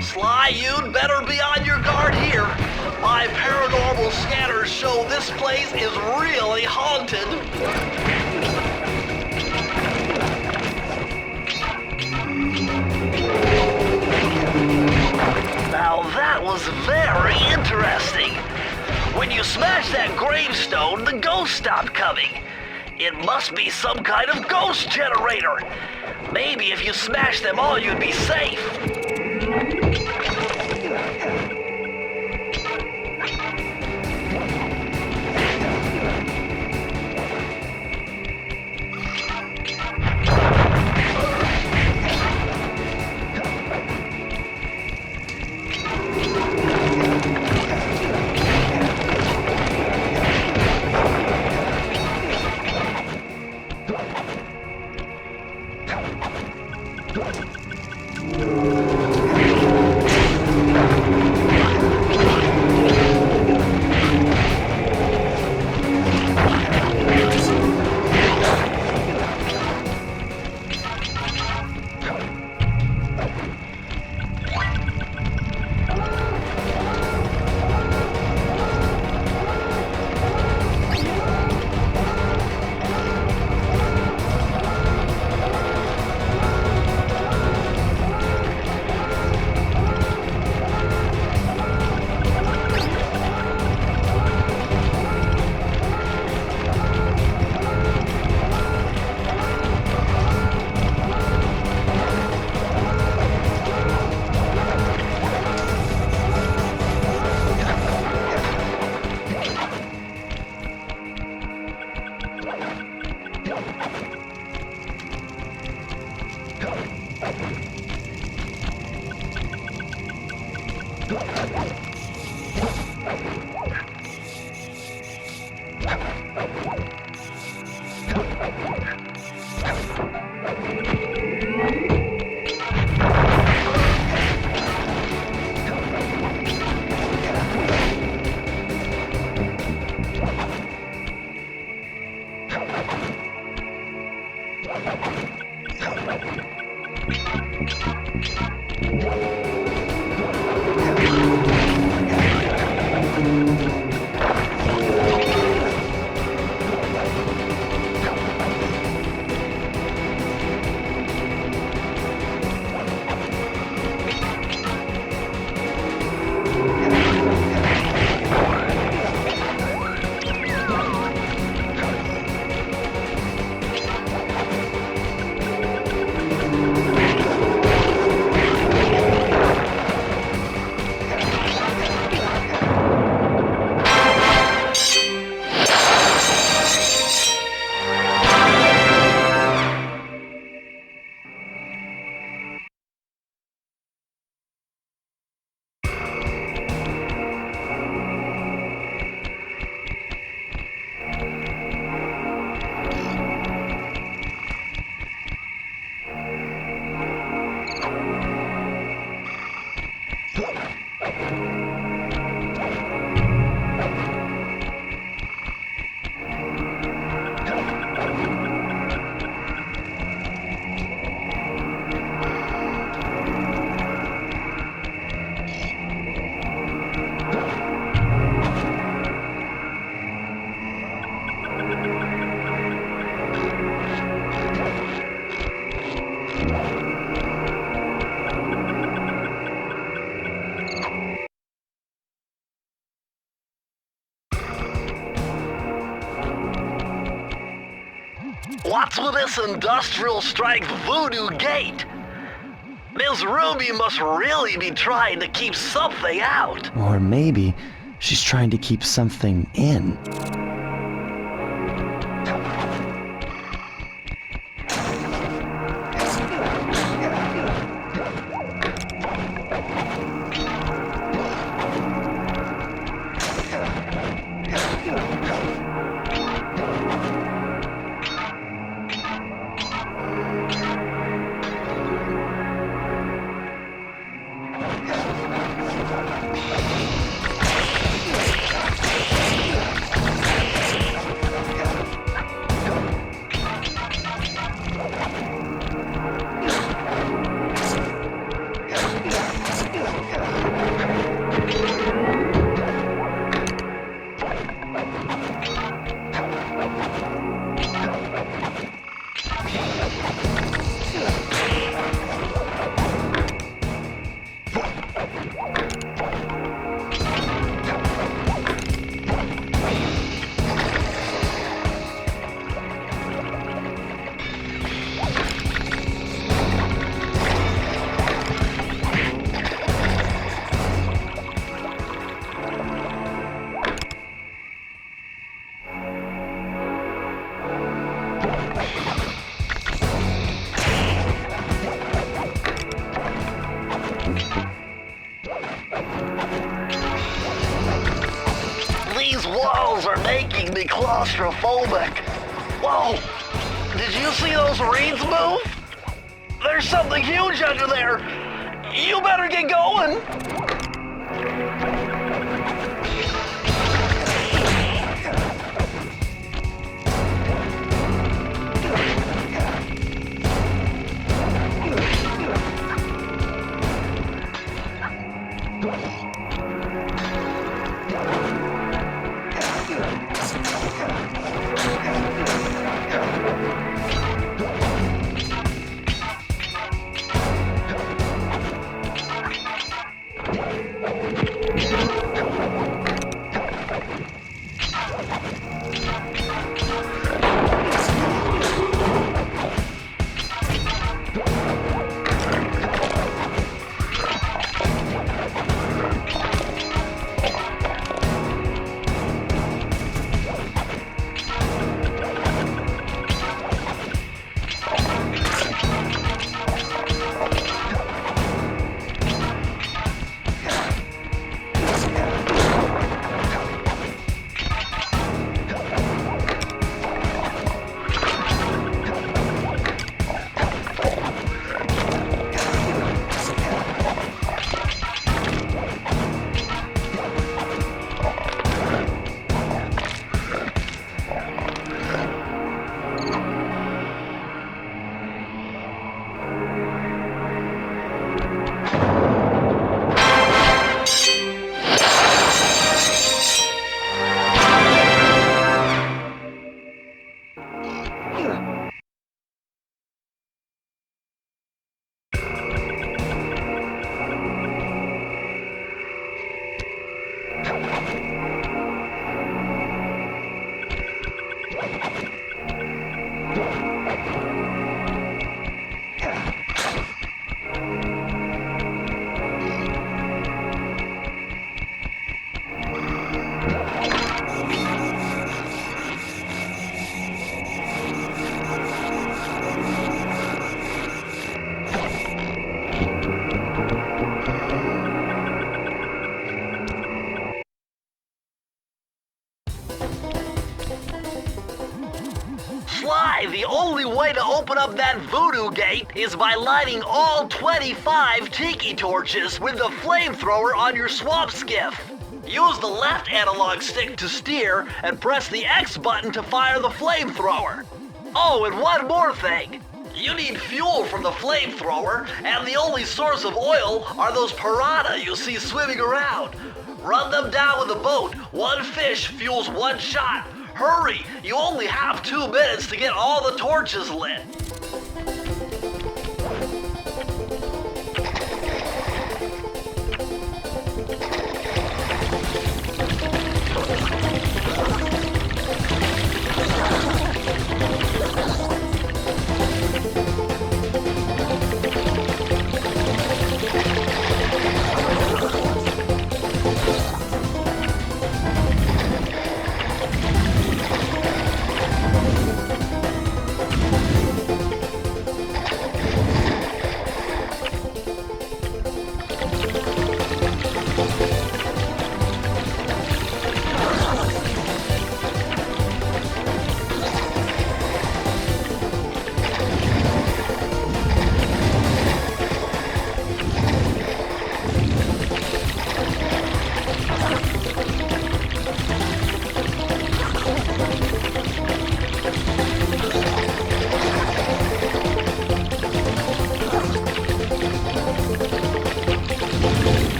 Speaker 2: Sly, you'd better be on your guard here. My paranormal scanners show this place is really haunted. Now that was very interesting. When you smashed that gravestone, the ghosts stopped coming. It must be some kind of ghost generator. Maybe if you smashed them all, you'd be safe. What's with this industrial strength voodoo gate? Ms. Ruby must really be trying to keep something out.
Speaker 5: Or maybe she's trying to keep something in.
Speaker 2: These walls are making me claustrophobic. Whoa! Did you see those reeds move? There's something huge under there. You better get going. Sly, the only way to open up that voodoo gate is by lighting all 25 tiki torches with the flamethrower on your swamp skiff. Use the left analog stick to steer and press the X button to fire the flamethrower. Oh, and one more thing. You need fuel from the flamethrower, and the only source of oil are those piranha you see swimming around. Run them down with a boat. One fish fuels one shot. Hurry! You only have 2 minutes to get all the torches lit.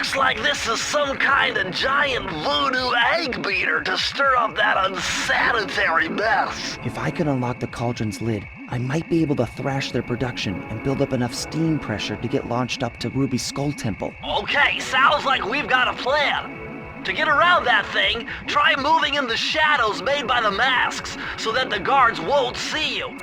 Speaker 2: Looks like this is some kind of giant voodoo egg beater to stir up that unsanitary mess.
Speaker 1: If I could unlock the cauldron's lid, I might be able to thrash their production and build up enough steam pressure to get launched up to Ruby's Skull Temple.
Speaker 2: Okay, sounds like we've got a plan. To get around that thing, try moving in the shadows made by the masks so that the guards won't see you.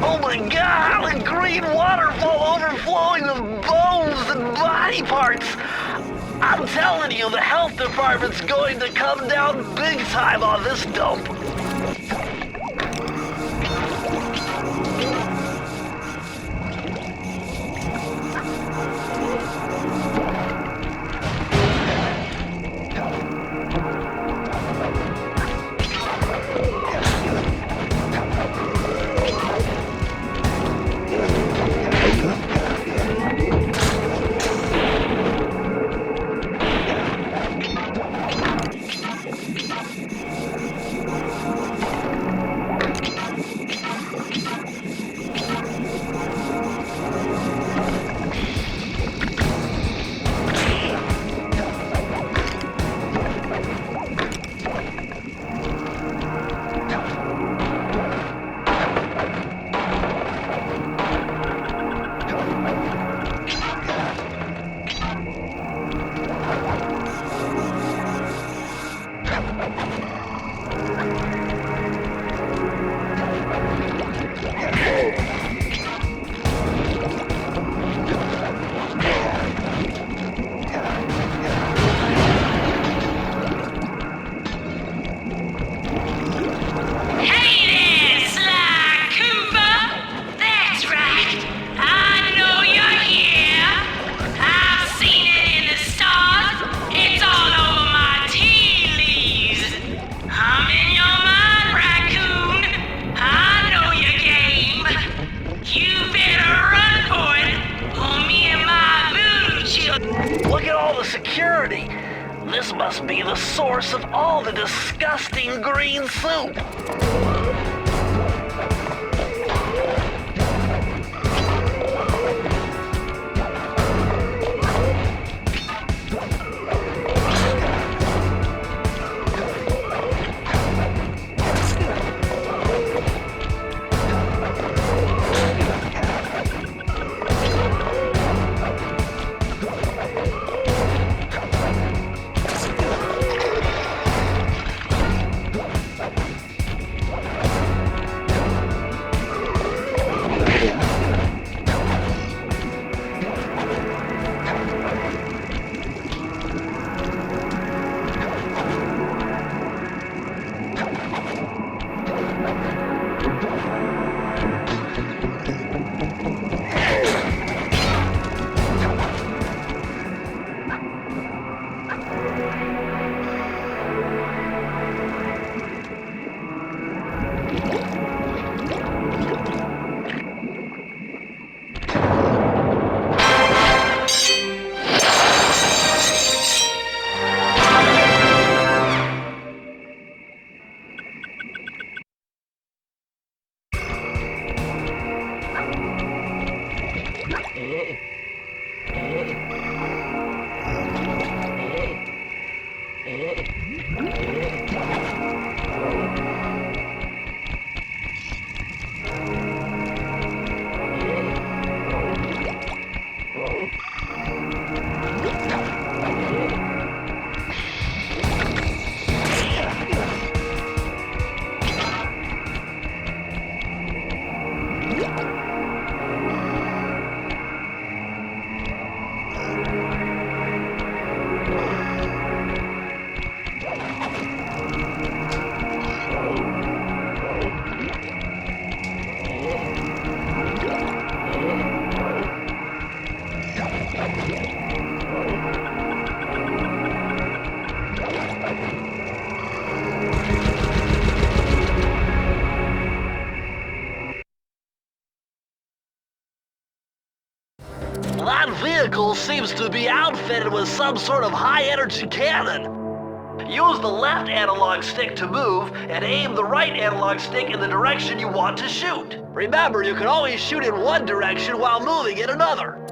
Speaker 2: Oh my god, a green waterfall overflowing with bones and body parts. I'm telling you, the health department's going to come down big time on this dump. Security. This must be the source of all the disgusting green soup. seems to be outfitted with some sort of high-energy cannon. Use the left analog stick to move, and aim the right analog stick in the direction you want to shoot. Remember, you can always shoot in one direction while moving in another.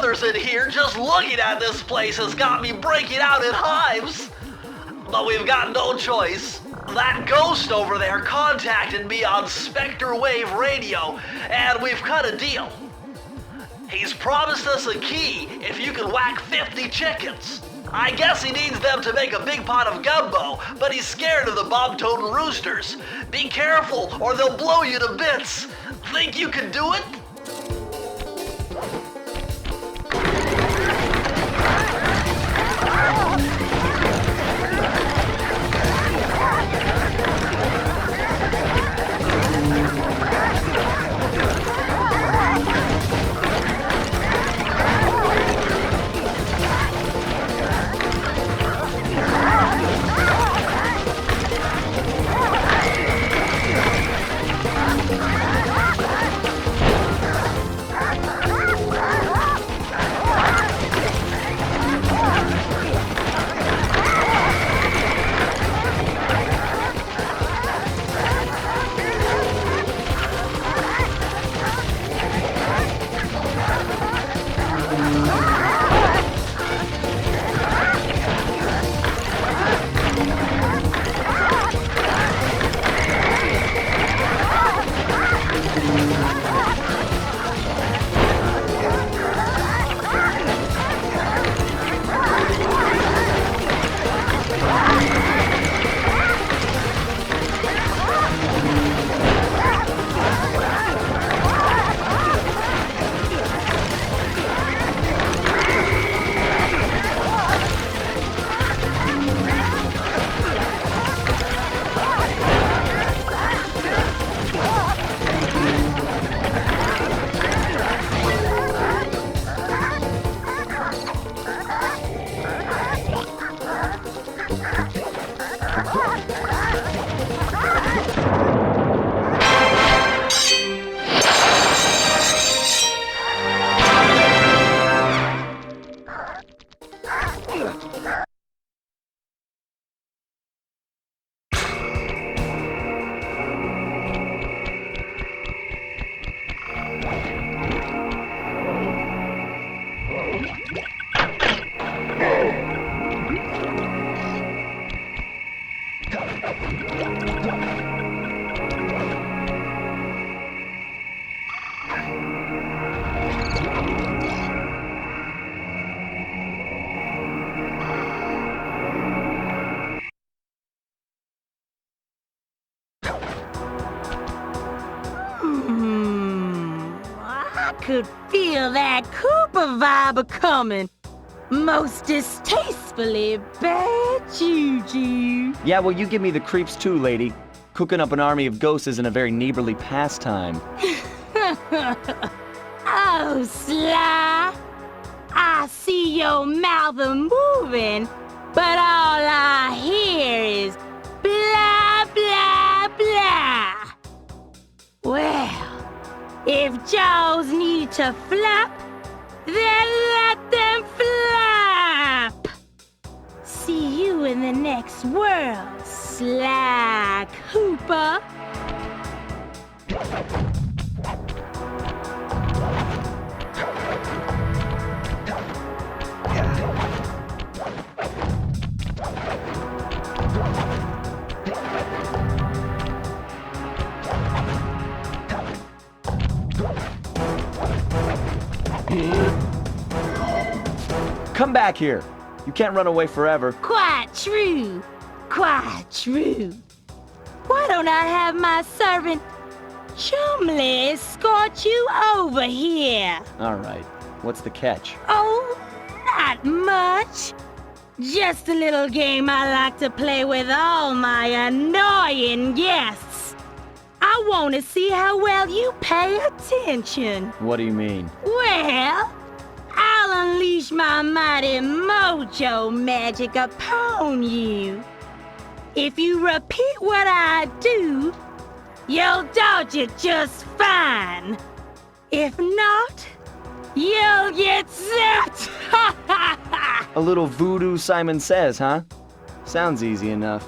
Speaker 2: others in here just looking at this place has got me breaking out in hives. But we've got no choice. That ghost over there contacted me on Spectre Wave Radio, and we've cut a deal. He's promised us a key if you can whack 50 chickens. I guess he needs them to make a big pot of gumbo, but he's scared of the bob-toting roosters. Be careful, or they'll blow you to bits. Think you can do it?
Speaker 8: I could feel that Cooper vibe a-coming. Most distastefully bad juju.
Speaker 5: Yeah, well, you give me the creeps too, lady. Cooking up an army of ghosts isn't a very neighborly pastime.
Speaker 8: Oh, Sly. I see your mouth a-moving, but all I hear is blah, blah, blah. Well, if jaws need to flap, then let them flap. See you in the next world, Sly Cooper.
Speaker 5: Come back here. You can't run away forever.
Speaker 8: Quite true. Quite true. Why don't I have my servant Chumley escort you over here?
Speaker 5: All right. What's the catch?
Speaker 8: Oh, not much. Just a little game I like to play with all my annoying guests. I want to see how well you pay attention.
Speaker 5: What do you mean?
Speaker 8: Well, I'll unleash my mighty mojo magic upon you. If you repeat what I do, you'll dodge it just fine. If not, you'll get zapped.
Speaker 5: A little voodoo Simon Says, huh? Sounds easy enough.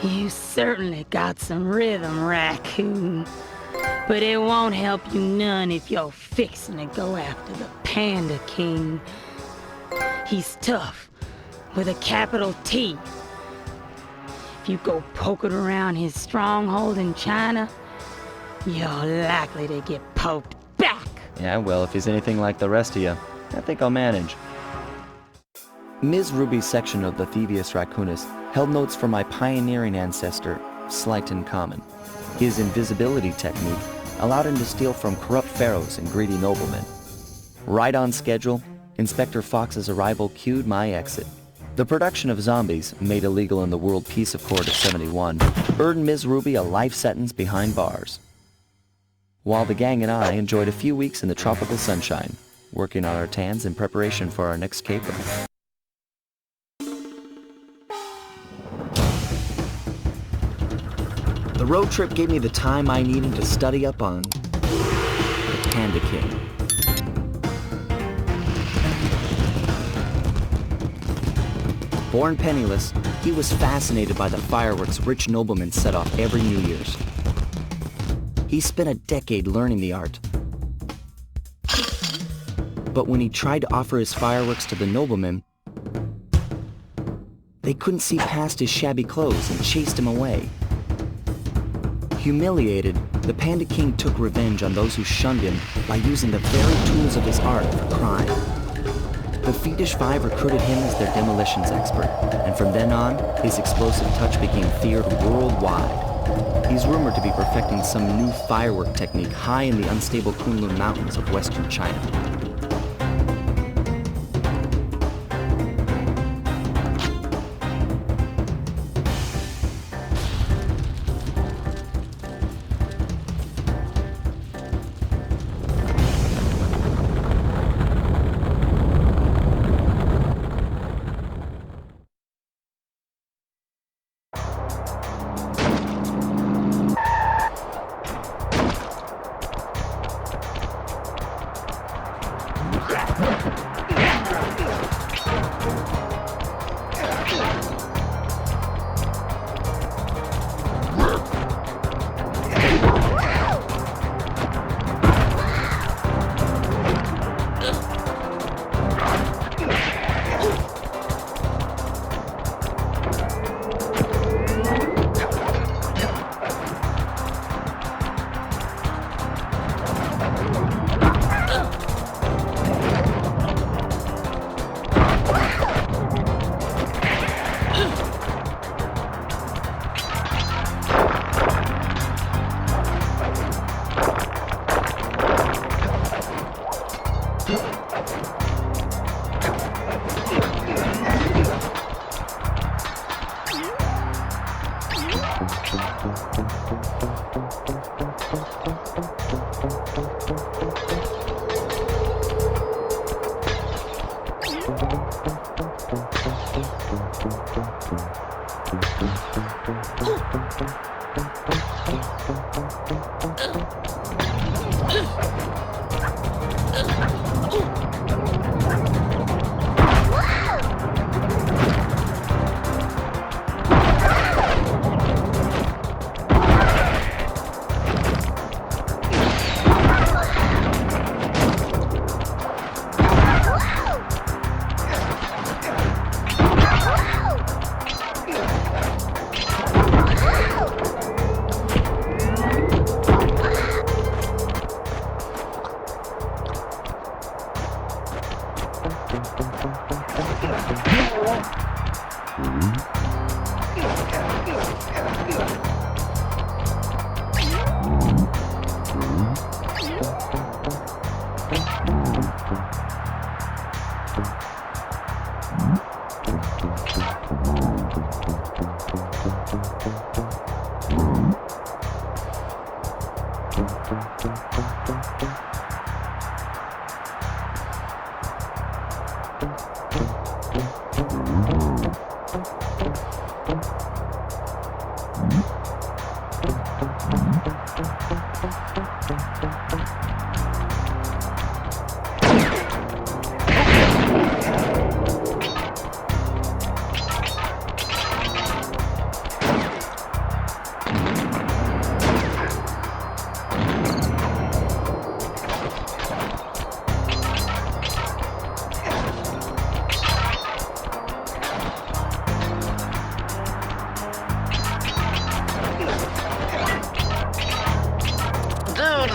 Speaker 8: You certainly got some rhythm, Raccoon. But it won't help you none if you're fixing to go after the Panda King. He's tough, with a capital T. If you go poking around his stronghold in China, you're likely to get poked back.
Speaker 5: Yeah, well, if he's anything like the rest of you, I think I'll manage.
Speaker 1: Ms. Ruby's section of the Thievius Raccoonus held notes for my pioneering ancestor, Slyton Common. His invisibility technique allowed him to steal from corrupt pharaohs and greedy noblemen. Right on schedule, Inspector Fox's arrival cued my exit. The production of zombies, made illegal in the World Peace Accord of '71, earned Ms. Ruby a life sentence behind bars. While the gang and I enjoyed a few weeks in the tropical sunshine, working on our tans in preparation for our next caper. The road trip gave me the time I needed to study up on the Panda King. Born penniless, he was fascinated by the fireworks rich noblemen set off every New Year's. He spent a decade learning the art. But when he tried to offer his fireworks to the noblemen, they couldn't see past his shabby clothes and chased him away. Humiliated, the Panda King took revenge on those who shunned him by using the very tools of his art for crime. The Fiendish Five recruited him as their demolitions expert, and from then on, his explosive touch became feared worldwide. He's rumored to be perfecting some new firework technique high in the unstable Kunlun Mountains of western China.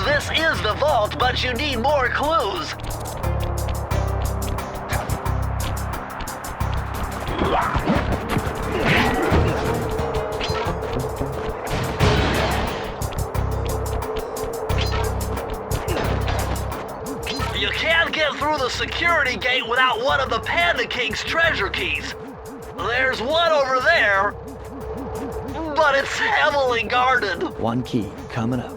Speaker 2: This is the vault, but you need more clues. You can't get through the security gate without one of the Panda King's treasure keys. There's one over there, but it's heavily guarded.
Speaker 1: One key coming up.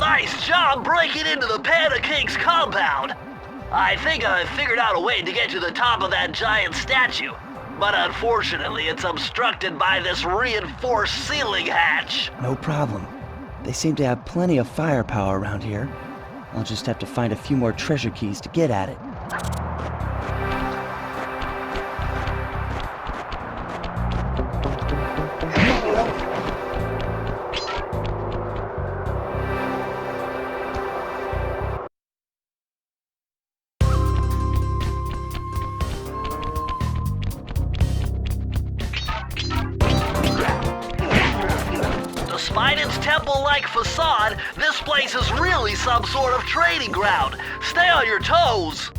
Speaker 2: Nice job breaking into the Panda King's compound. I think I've figured out a way to get to the top of that giant statue, but unfortunately it's obstructed by this reinforced ceiling hatch.
Speaker 1: No problem. They seem to have plenty of firepower around here. I'll just have to find a few more treasure keys to get at it.
Speaker 2: Despite its temple-like facade, this place is really some sort of trading ground. Stay on your toes.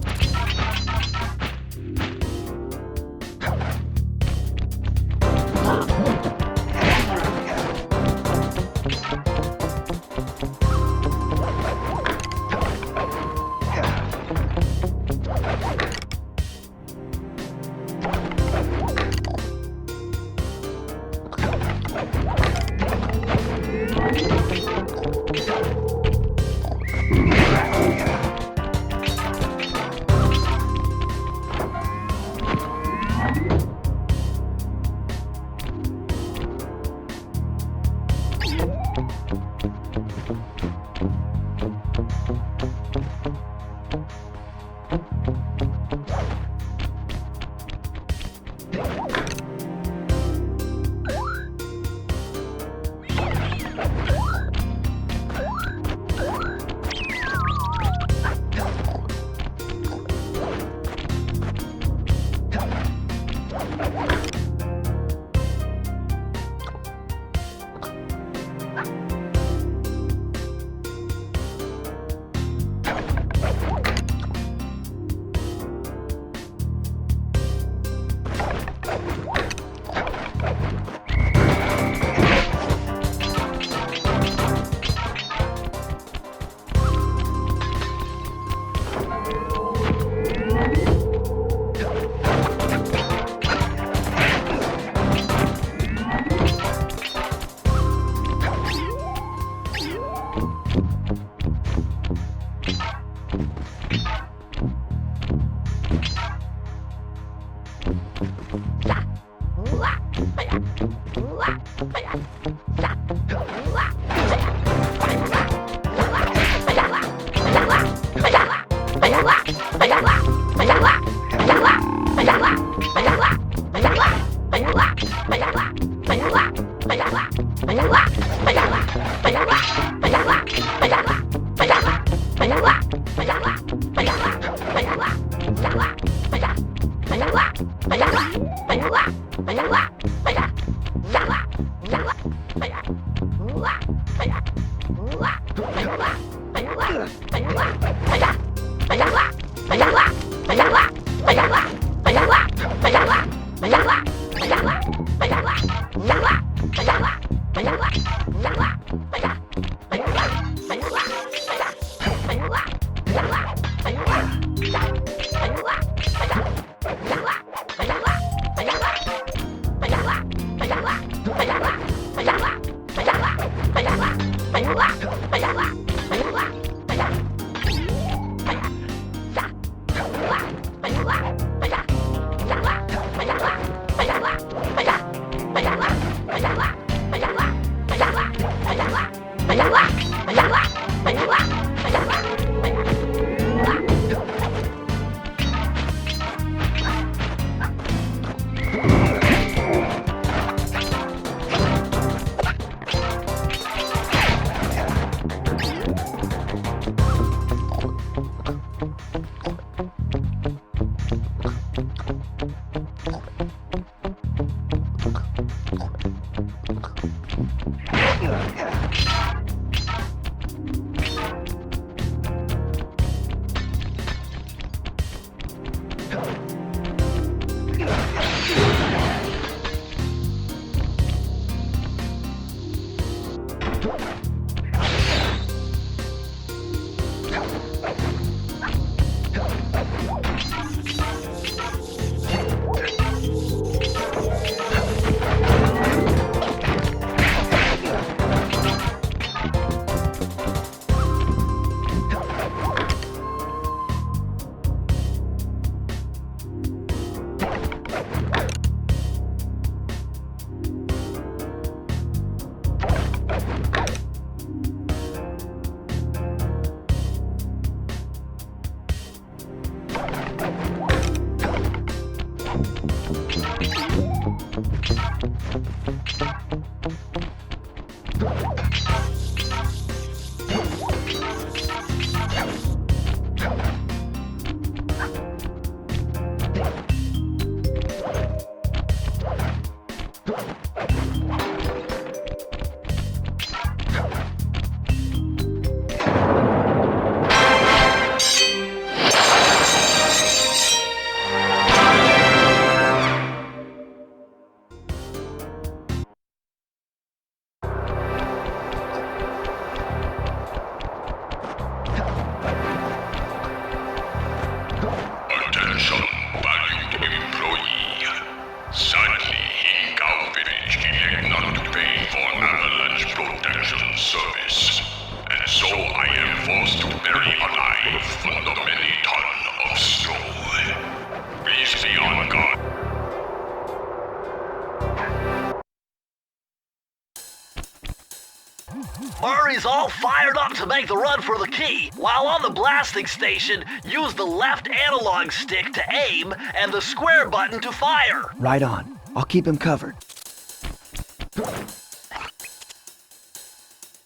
Speaker 2: batteries all fired up to make the run for the key. While on the blasting station, use the left analog stick to aim and the square button to fire.
Speaker 5: Right on. I'll keep him covered.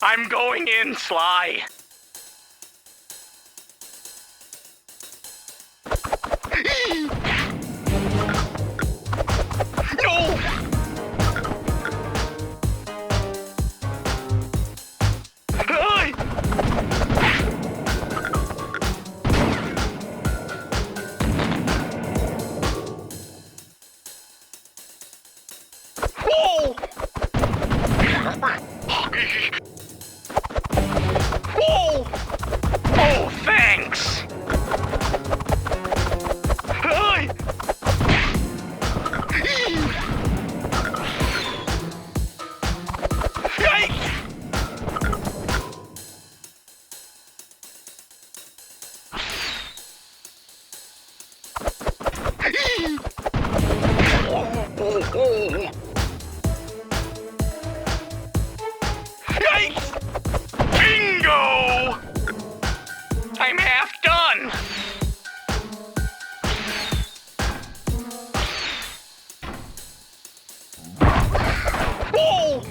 Speaker 3: I'm going in, Sly. No! Hey! Whoa! Whoa! Oh, thanks! Hey! Bingo! I'm half done. Whoa!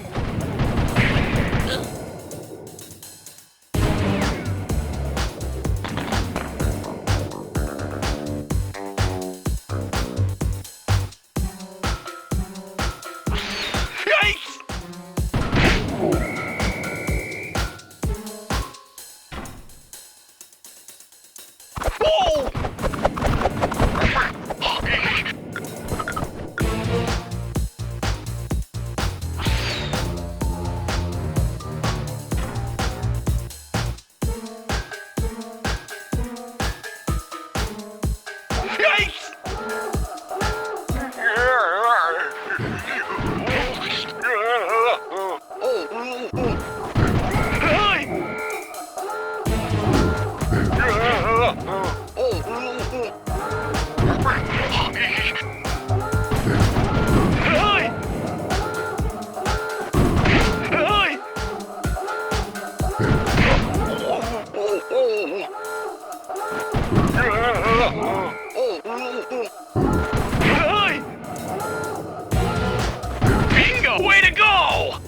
Speaker 3: Bingo! Way to go!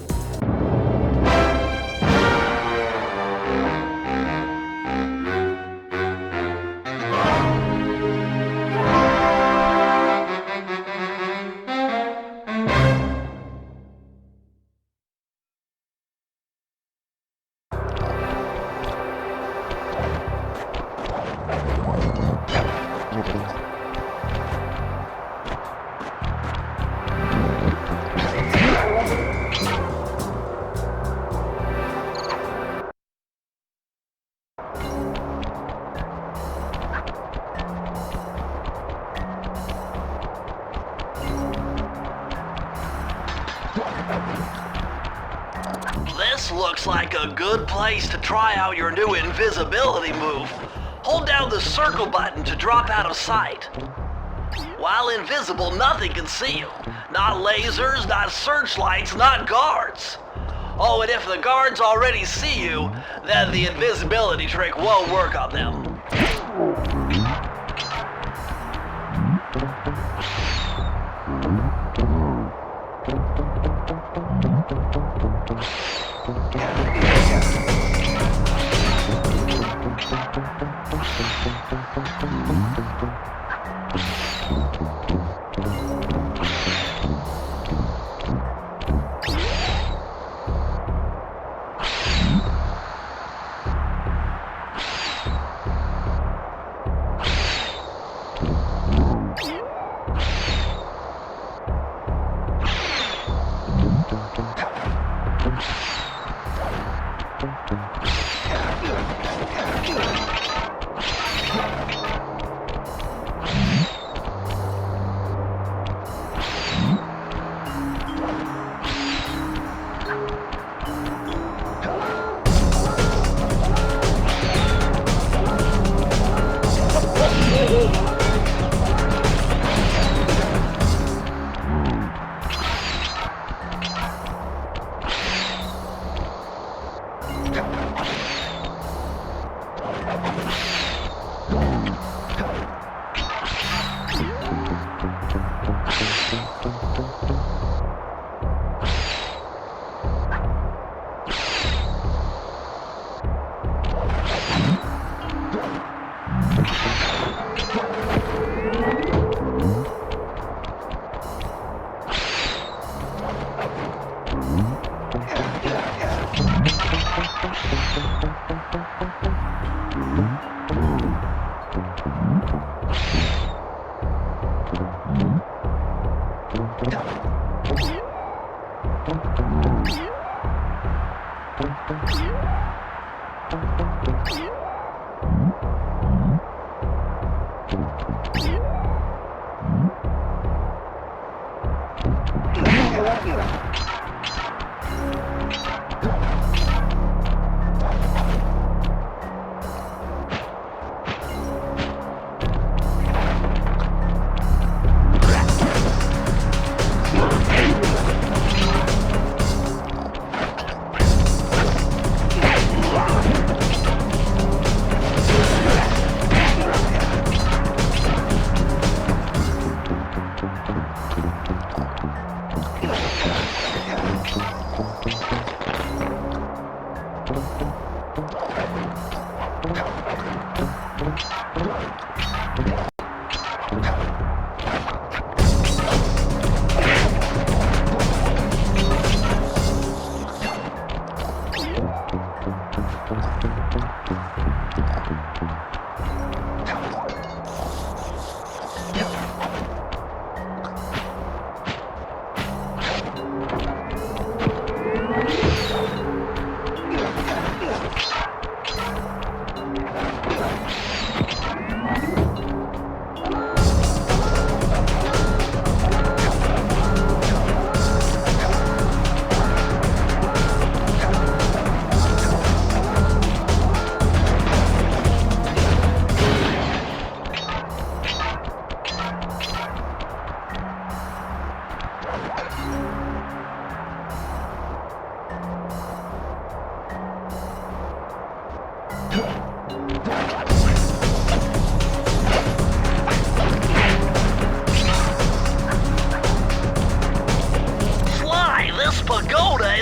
Speaker 2: This looks like a good place to try out your new invisibility move. Hold down the circle button to drop out of sight. While invisible, nothing can see you. Not lasers, not searchlights, not guards. Oh, and if the guards already see you, then the invisibility trick won't work on them.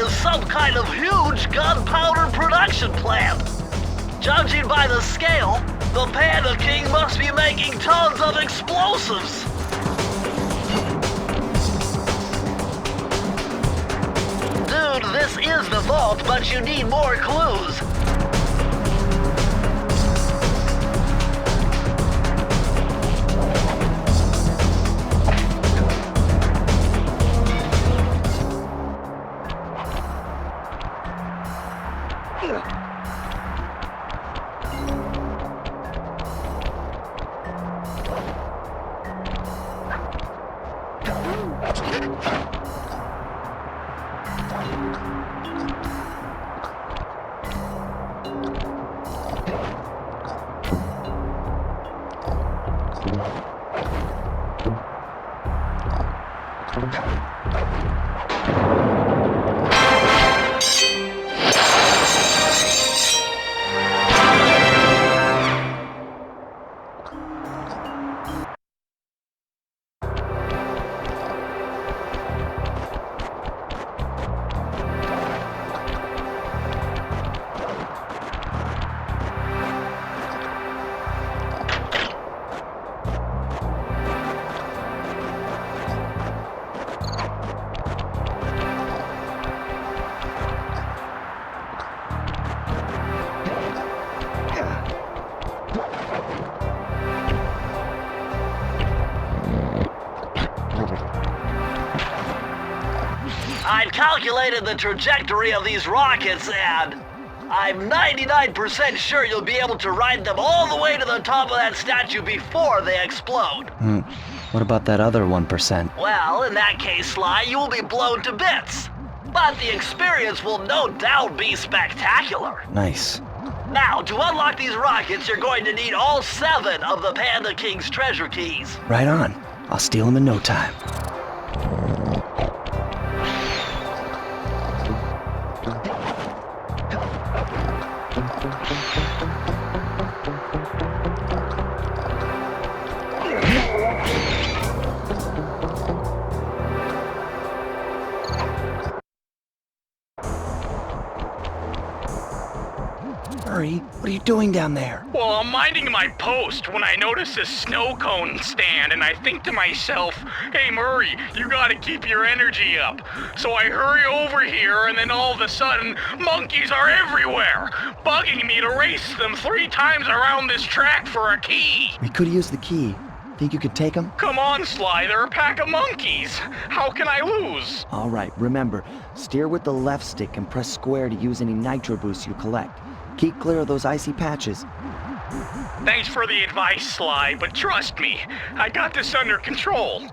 Speaker 2: some kind of huge gunpowder production plant. Judging by the scale, the Panda King must be making tons of explosives. Dude, this is the vault, but you need more clues. I've calculated the trajectory of these rockets, and I'm 99% sure you'll be able to ride them all the way to the top of that statue before they explode.
Speaker 5: What about that other 1%?
Speaker 2: Well, in that case, Sly, you will be blown to bits. But the experience will no doubt be spectacular.
Speaker 5: Nice.
Speaker 2: Now, to unlock these rockets, you're going to need all 7 of the Panda King's treasure keys.
Speaker 5: Right on. I'll steal them in no time. Hurry, what are you doing down there?
Speaker 3: Well, I'm minding my post when I notice this snow cone stand, and I think to myself, hey Murray, you gotta keep your energy up. So I hurry over here, and then all of a sudden, monkeys are everywhere, bugging me to race them 3 times around this track for a key.
Speaker 5: We could use the key. Think you could take them?
Speaker 3: Come on, Sly, they're a pack of monkeys. How can I lose?
Speaker 5: All right, remember, steer with the left stick and press square to use any nitro boosts you collect. Keep clear of those icy patches.
Speaker 3: Thanks for the advice, Sly, but trust me, I got this under control.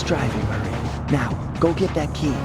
Speaker 5: Driving, Murray. Now, go get that key.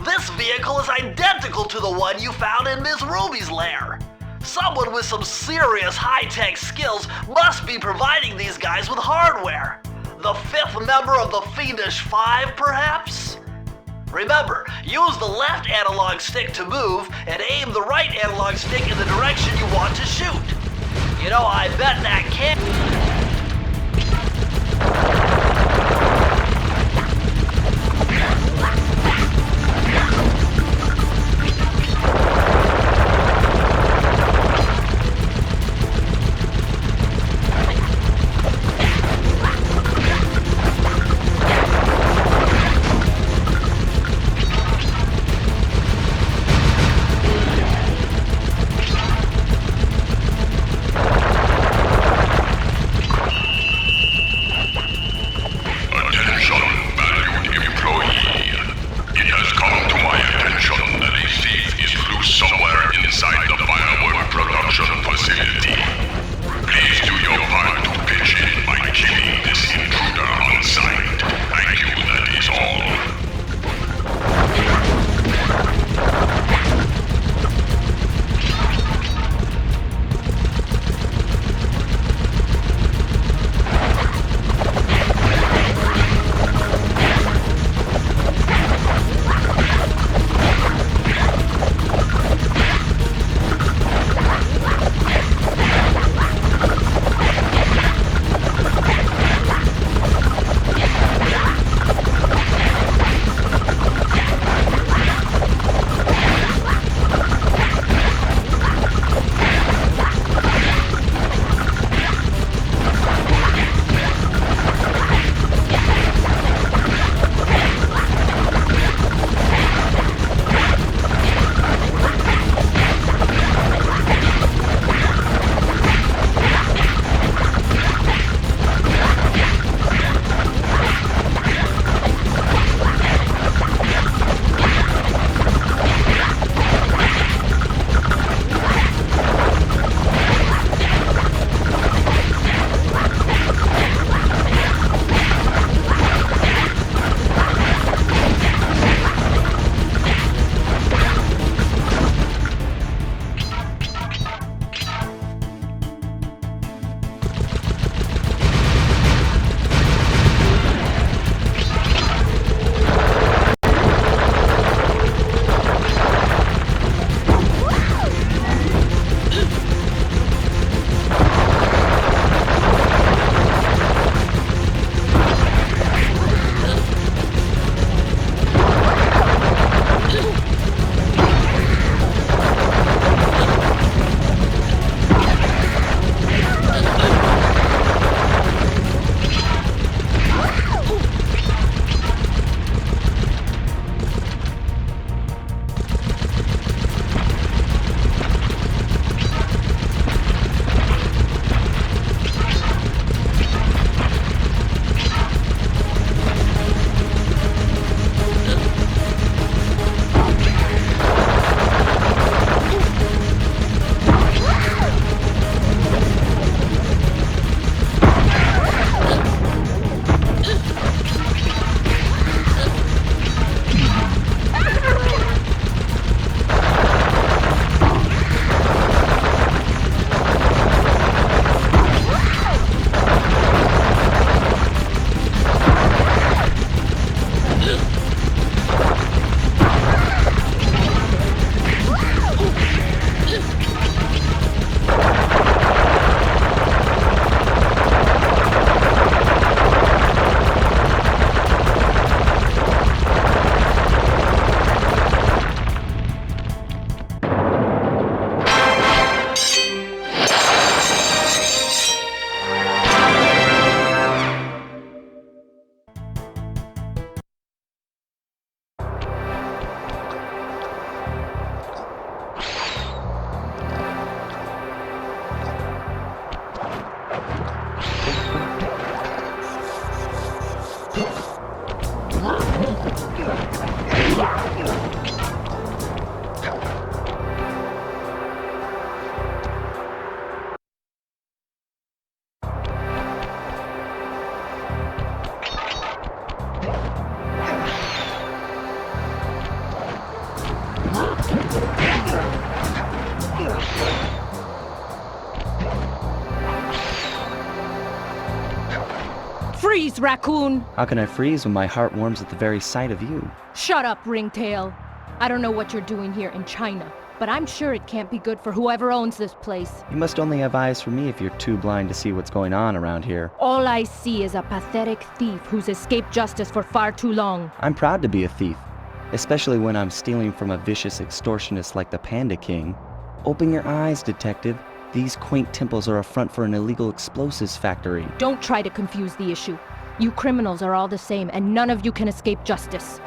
Speaker 2: This vehicle is identical to the one you found in Miss Ruby's lair. Someone with some serious high-tech skills must be providing these guys with hardware. The 5th member of the Fiendish Five, perhaps? Remember, use the left analog stick to move and aim the right analog stick in the direction you want to shoot. You know, I bet that can't...
Speaker 4: Freeze, raccoon!
Speaker 5: How can I freeze when my heart warms at the very sight of you?
Speaker 4: Shut up, ringtail. I don't know what you're doing here in China, but I'm sure it can't be good for whoever owns this place.
Speaker 5: You must only have eyes for me if you're too blind to see what's going on around here.
Speaker 4: All I see is a pathetic thief who's escaped justice for far too long.
Speaker 5: I'm proud to be a thief, especially when I'm stealing from a vicious extortionist like the Panda King. Open your eyes, detective. These quaint temples are a front for an illegal explosives factory.
Speaker 4: Don't try to confuse the issue. You criminals are all the same, and none of you can escape justice.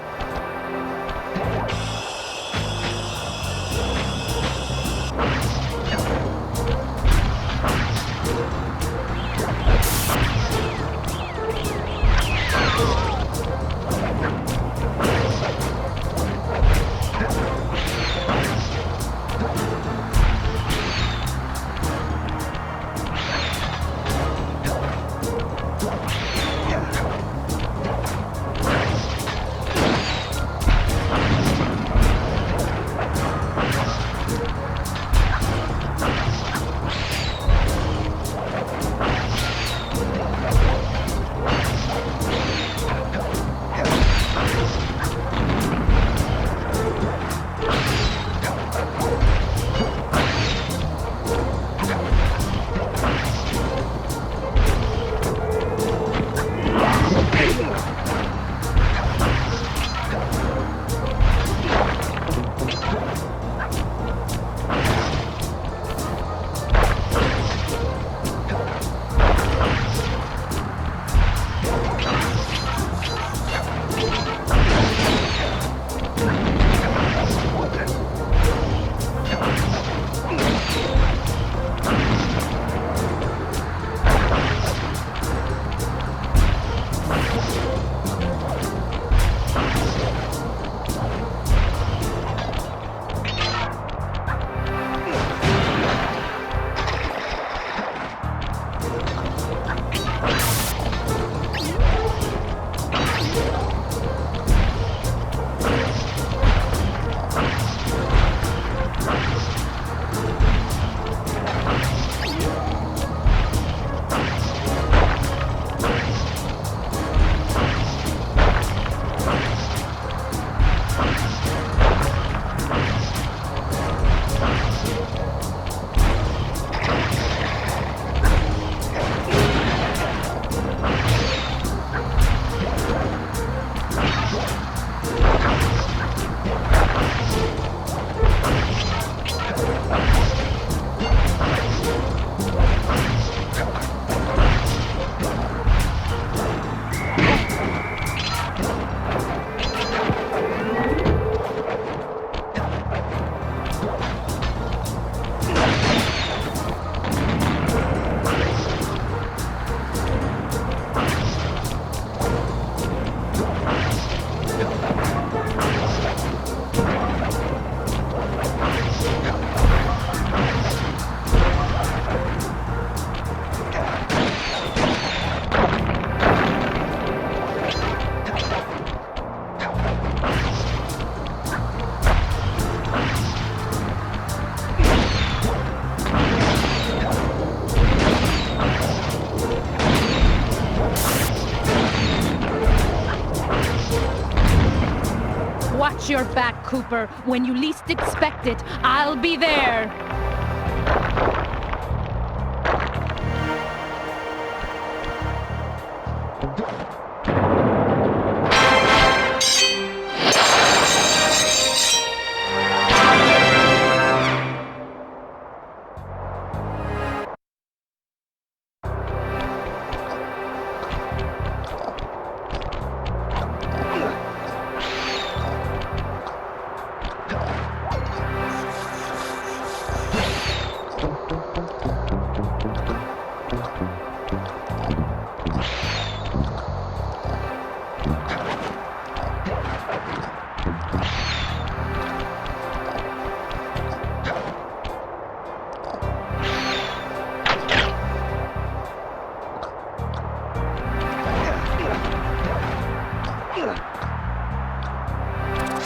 Speaker 4: Watch your back, Cooper. When you least expect it, I'll be there.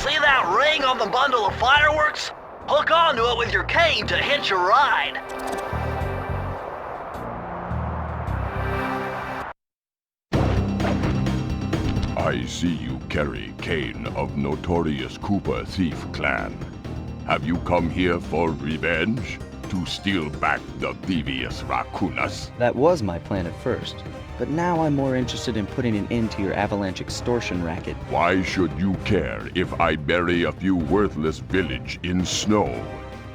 Speaker 2: See that ring on the bundle of fireworks? Hook onto it with your cane to hitch a ride.
Speaker 7: I see you carry cane of notorious Cooper thief clan. Have you come here for revenge? To steal back the Thievius Raccoonus?
Speaker 5: That was my plan at first, but now I'm more interested in putting an end to your avalanche extortion racket.
Speaker 7: Why should you care if I bury a few worthless village in snow?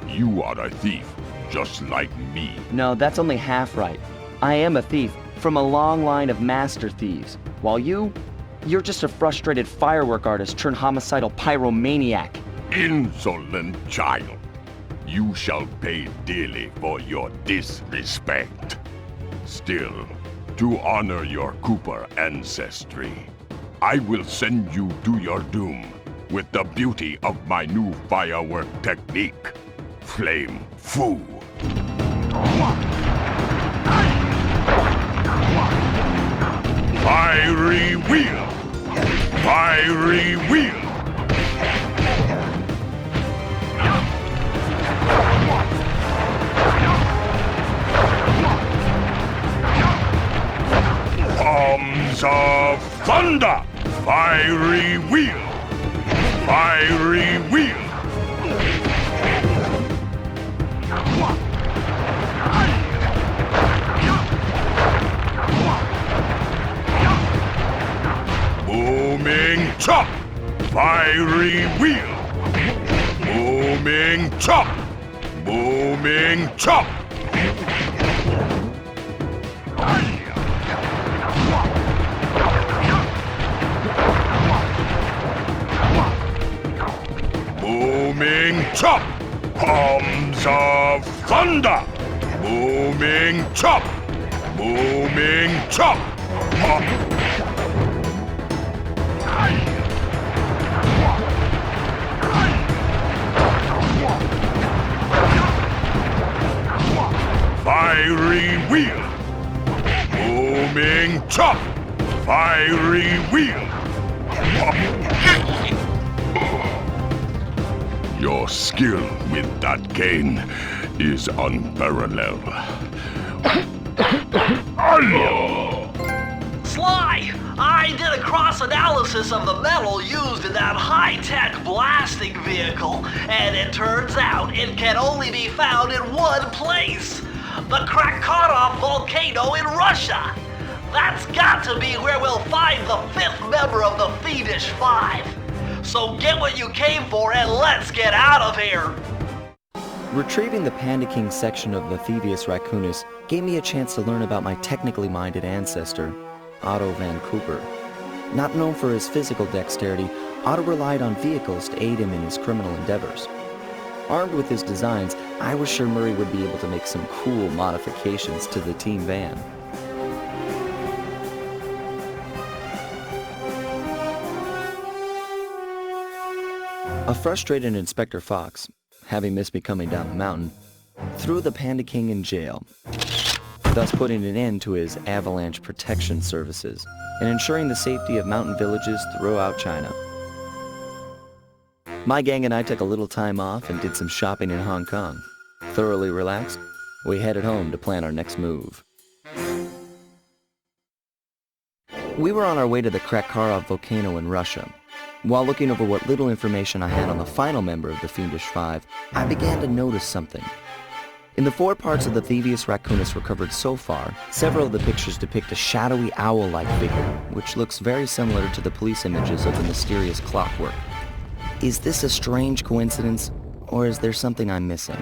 Speaker 7: You are a thief, just like me.
Speaker 5: No, that's only half right. I am a thief from a long line of master thieves, while you're just a frustrated firework artist turned homicidal pyromaniac.
Speaker 7: Insolent child. You shall pay dearly for your disrespect. Still, to honor your Cooper ancestry, I will send you to your doom with the beauty of my new firework technique, Flame Foo. Fiery wheel! Fiery wheel! Palms of thunder! Fiery wheel! Fiery wheel! Booming chop! Fiery wheel! Booming chop! Booming chop! Booming chop! Palms of thunder! Booming chop! Booming chop! Fiery wheel! Booming chop! Fiery wheel! Your skill with that cane is unparalleled.
Speaker 2: Sly! I did a cross-analysis of the metal used in that high-tech blasting vehicle, and it turns out it can only be found in one place. The Krakatoa volcano in Russia. That's got to be where we'll find the fifth member of the Fiendish Five. So get what you came for and let's get out of here!
Speaker 1: Retrieving the Panda King section of the Thievius Raccoonus gave me a chance to learn about my technically minded ancestor, Otto Van Cooper. Not known for his physical dexterity, Otto relied on vehicles to aid him in his criminal endeavors. Armed with his designs, I was sure Murray would be able to make some cool modifications to the team van. A frustrated Inspector Fox, having missed me coming down the mountain, threw the Panda King in jail, thus putting an end to his avalanche protection services and ensuring the safety of mountain villages throughout China. My gang and I took a little time off and did some shopping in Hong Kong. Thoroughly relaxed, we headed home to plan our next move. We were on our way to the Krakatoa volcano in Russia. While looking over what little information I had on the final member of the Fiendish Five, I began to notice something. In the 4 parts of the Thievius Raccoonus recovered so far, several of the pictures depict a shadowy owl-like figure, which looks very similar to the police images of the mysterious clockwork. Is this a strange coincidence, or is there something I'm missing?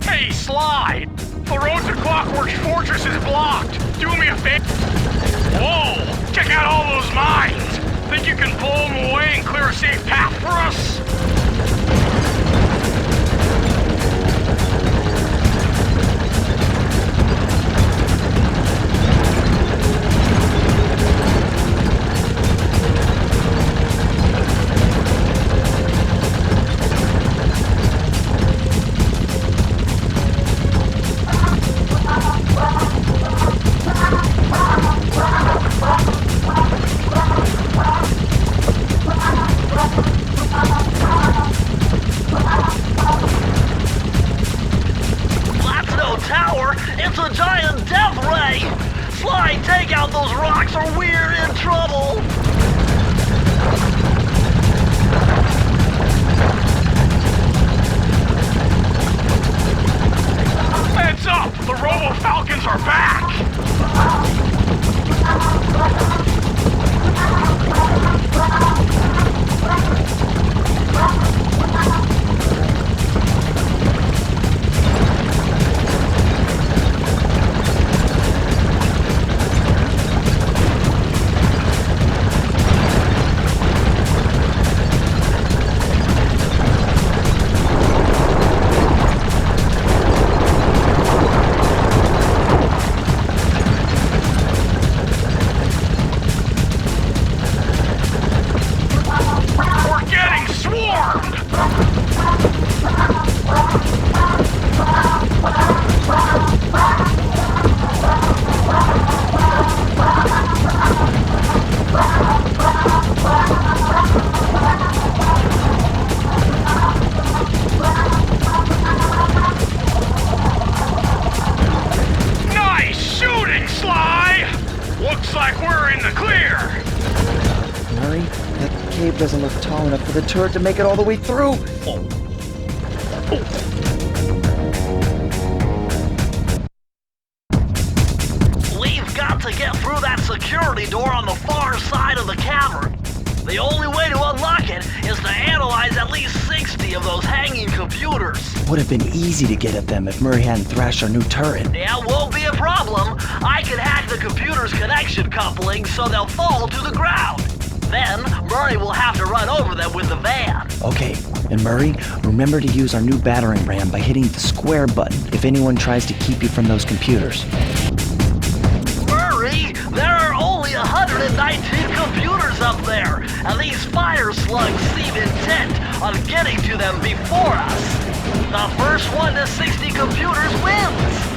Speaker 3: Hey, Sly! The road to Clockwork's fortress is blocked! Do me a favor! Whoa! Check out all those mines! Think you can pull them away and clear a safe path for us?
Speaker 2: out those rocks or we're in trouble!
Speaker 3: Heads up! The Robo-Falcons are back!
Speaker 5: Doesn't look tall enough for the turret to make it all the way through.
Speaker 2: We've got to get through that security door on the far side of the cavern. The only way to unlock it is to analyze at least 60 of those hanging computers.
Speaker 5: Would have been easy to get at them if Murray hadn't thrashed our new turret.
Speaker 2: Yeah, won't be a problem. I can hack the computer's connection coupling so they'll fall to the ground. Then, Murray will have to run over them with the van.
Speaker 5: Okay, and Murray, remember to use our new battering ram by hitting the square button if anyone tries to keep you from those computers.
Speaker 2: Murray, there are only 119 computers up there, and these fire slugs seem intent on getting to them before us. The first one to 60 computers wins.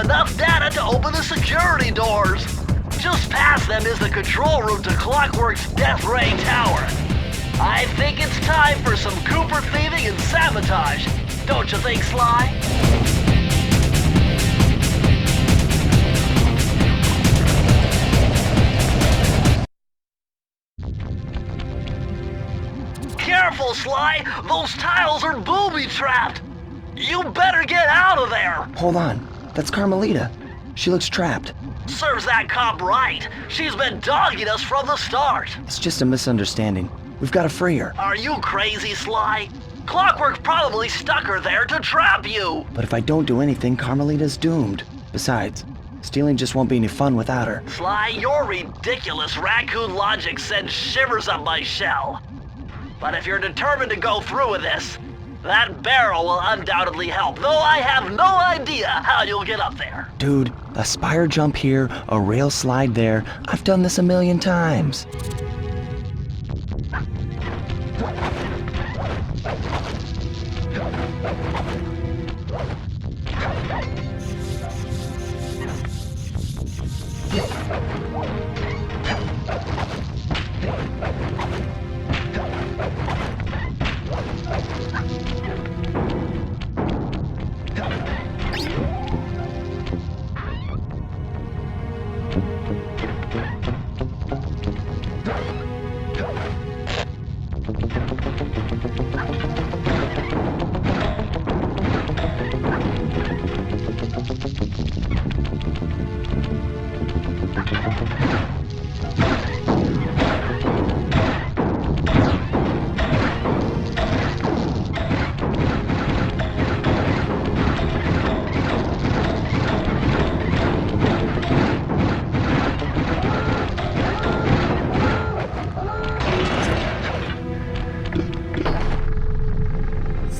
Speaker 2: enough data to open the security doors. Just past them is the control room to Clockwork's Death Ray Tower. I think it's time for some Cooper thieving and sabotage. Don't you think, Sly? Careful, Sly! Those tiles are booby-trapped! You better get out of there!
Speaker 5: Hold on. That's Carmelita. She looks trapped.
Speaker 2: Serves that cop right. She's been dogging us from the start.
Speaker 5: It's just a misunderstanding. We've got to free her.
Speaker 2: Are you crazy, Sly? Clockwork probably stuck her there to trap you.
Speaker 5: But if I don't do anything, Carmelita's doomed. Besides, stealing just won't be any fun without her.
Speaker 2: Sly, your ridiculous raccoon logic sends shivers up my shell. But if you're determined to go through with this, that barrel will undoubtedly help, though I have no idea how you'll get up there.
Speaker 5: Dude, a spire jump here, a rail slide there. I've done this 1,000,000 times.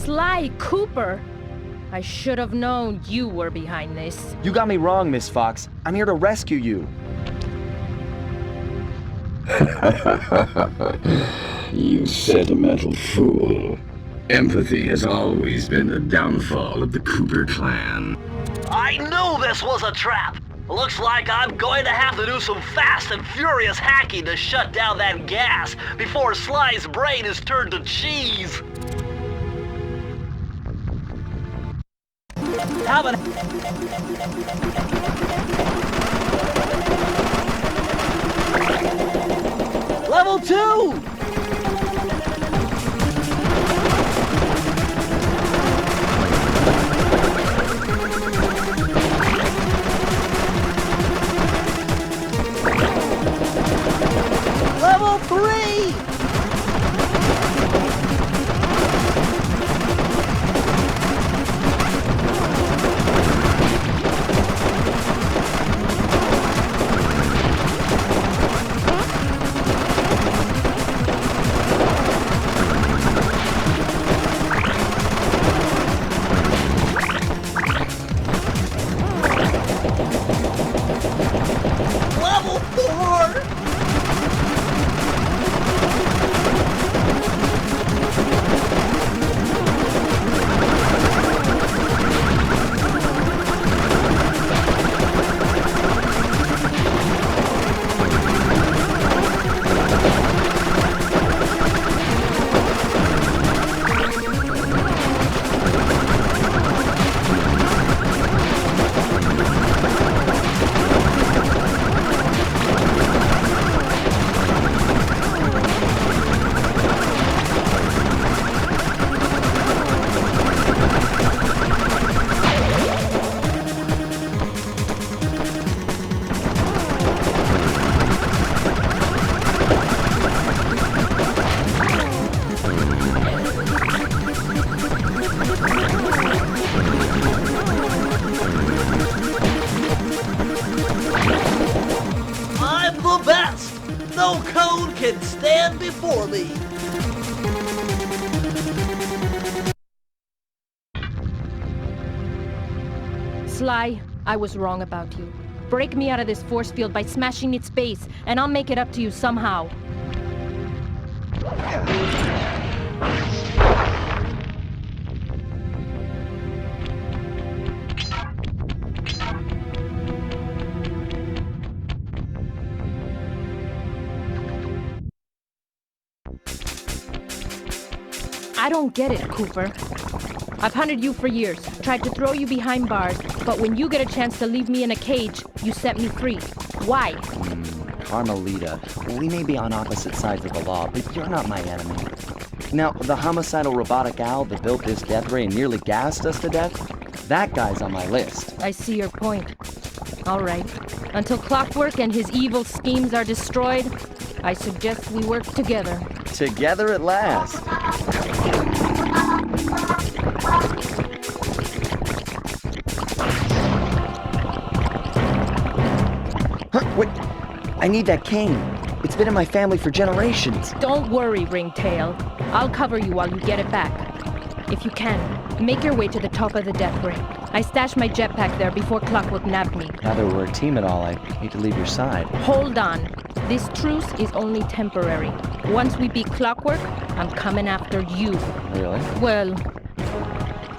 Speaker 4: Sly Cooper! I should have known you were behind this.
Speaker 5: You got me wrong, Miss Fox. I'm here to rescue you.
Speaker 9: You sentimental fool. Empathy has always been the downfall of the Cooper clan.
Speaker 2: I knew this was a trap! Looks like I'm going to have to do some fast and furious hacking to shut down that gas before Sly's brain is turned to cheese!
Speaker 1: Level 2! Level 3! Level 4! I'm the best! No code can stand before me!
Speaker 4: Sly, I was wrong about you. Break me out of this force field by smashing its base, and I'll make it up to you somehow. I don't get it, Cooper. I've hunted you for years, tried to throw you behind bars, but when you get a chance to leave me in a cage, you set me free. Why?
Speaker 5: Carmelita, we may be on opposite sides of the law, but you're not my enemy. Now, the homicidal robotic owl that built this death ray and nearly gassed us to death, that guy's on my list.
Speaker 4: I see your point. All right. Until Clockwork and his evil schemes are destroyed, I suggest we work together.
Speaker 5: Together at last. Huh, wait. I need that cane. It's been in my family for generations.
Speaker 4: Don't worry, Ringtail. I'll cover you while you get it back. If you can, make your way to the top of the death ray. I stashed my jetpack there before Clockwork nabbed me.
Speaker 5: Now that we're a team at all, I hate to leave your side.
Speaker 4: Hold on. This truce is only temporary. Once we beat Clockwork, I'm coming after you.
Speaker 5: Really?
Speaker 4: Well,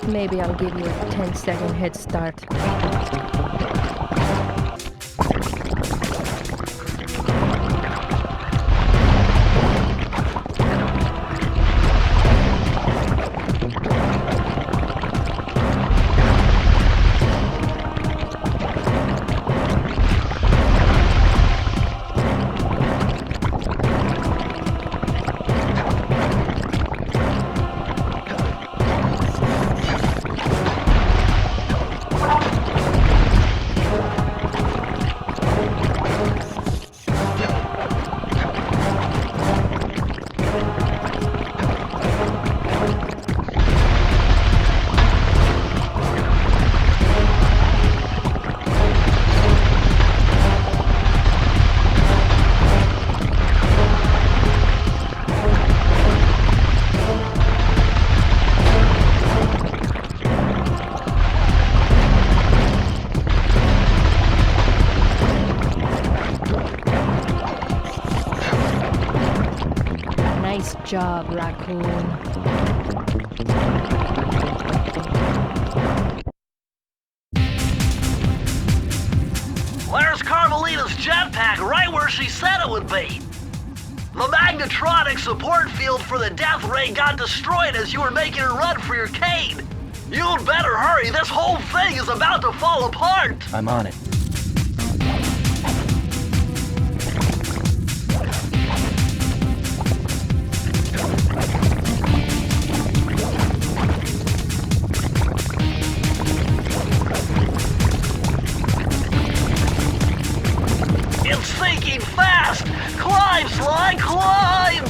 Speaker 4: maybe I'll give you a 10-second head start. job, Raccoon.
Speaker 2: Where's Carmelita's jetpack? Right where she said it would be. The magnetronic support field for the death ray got destroyed as you were making a run for your cane. You'd better hurry. This whole thing is about to fall apart.
Speaker 5: I'm on it.
Speaker 2: It's sinking fast! Climb, Sly, climb!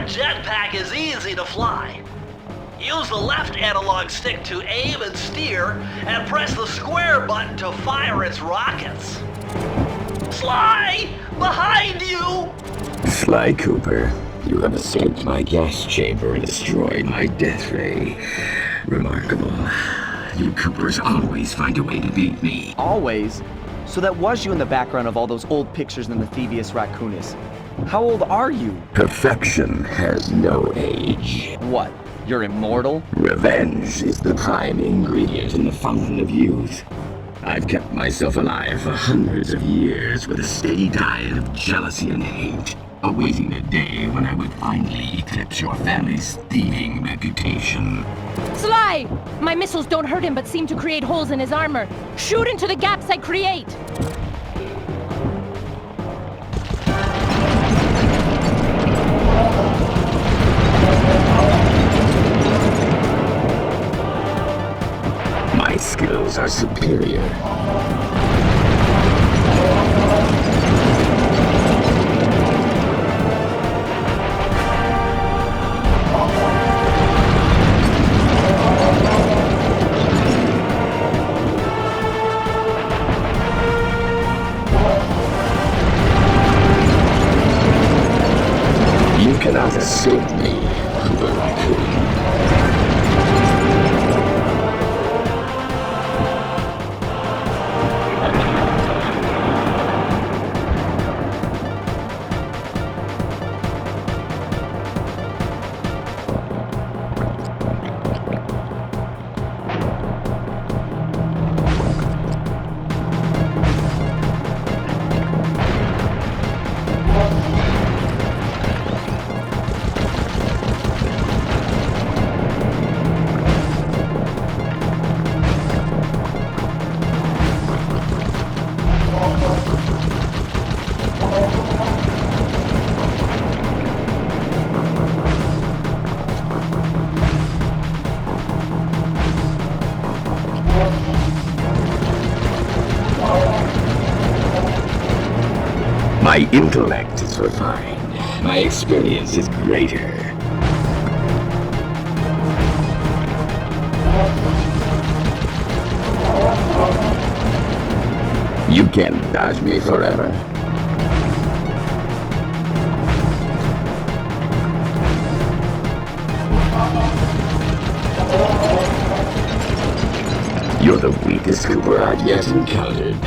Speaker 2: Jetpack is easy to fly. Use the left analog stick to aim and steer, and press the square button to fire its rockets. Sly! Behind you!
Speaker 9: Sly Cooper, you have escaped my gas chamber and destroyed my death ray. Remarkable. You Coopers always find a way to beat me.
Speaker 5: Always? So that was you in the background of all those old pictures in the Thievius Raccoonus. How old are you?
Speaker 9: Perfection has no age.
Speaker 5: What? You're immortal?
Speaker 9: Revenge is the prime ingredient in the fountain of youth. I've kept myself alive for hundreds of years with a steady diet of jealousy and hate, awaiting the day when I would finally eclipse your family's thieving reputation.
Speaker 4: Sly! My missiles don't hurt him but seem to create holes in his armor. Shoot into the gaps I create!
Speaker 9: My skills are superior. You cannot escape me, Cooper Raccoon. My intellect is refined. My experience is greater. You can't dodge me forever. You're the weakest Cooper I've yet encountered.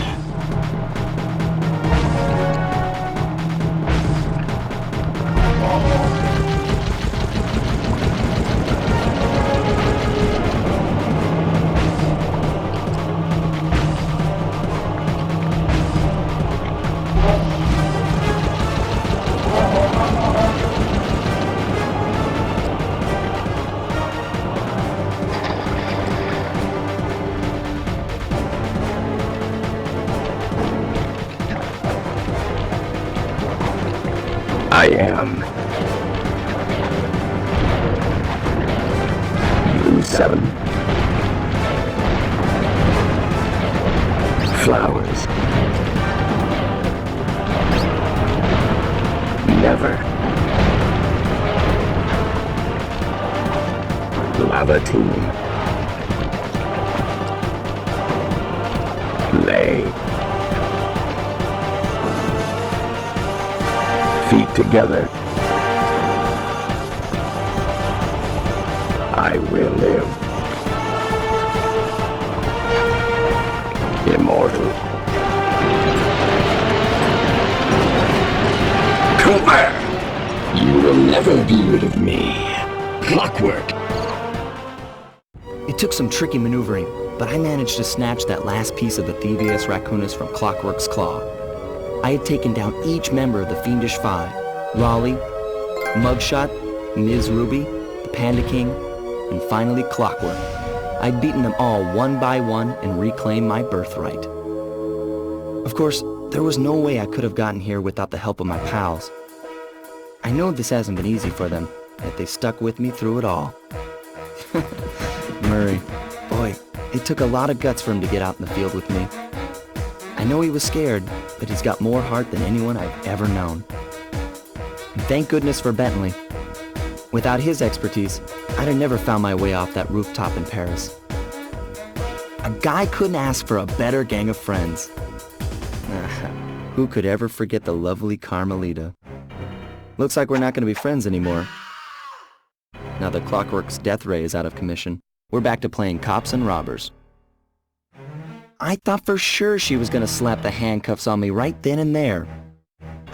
Speaker 9: I am. You 7. Flowers. Never. Lava team. Lay. Feet together. I will live. Immortal. Cooper! You will never be rid of me. Clockwork.
Speaker 1: It took some tricky maneuvering, but I managed to snatch that last piece of the Thievius Raccoonus from Clockwork's claw. I had taken down each member of the Fiendish Five: Raleigh, Mugshot, Ms. Ruby, the Panda King, and finally Clockwork. I'd beaten them all one by one and reclaimed my birthright. Of course, there was no way I could have gotten here without the help of my pals. I know this hasn't been easy for them, yet they stuck with me through it all. Murray, boy, it took a lot of guts for him to get out in the field with me. I know he was scared, but he's got more heart than anyone I've ever known. And thank goodness for Bentley. Without his expertise, I'd have never found my way off that rooftop in Paris. A guy couldn't ask for a better gang of friends. Who could ever forget the lovely Carmelita? Looks like we're not going to be friends anymore. Now that Clockwork's death ray is out of commission, we're back to playing cops and robbers. I thought for sure she was going to slap the handcuffs on me right then and there.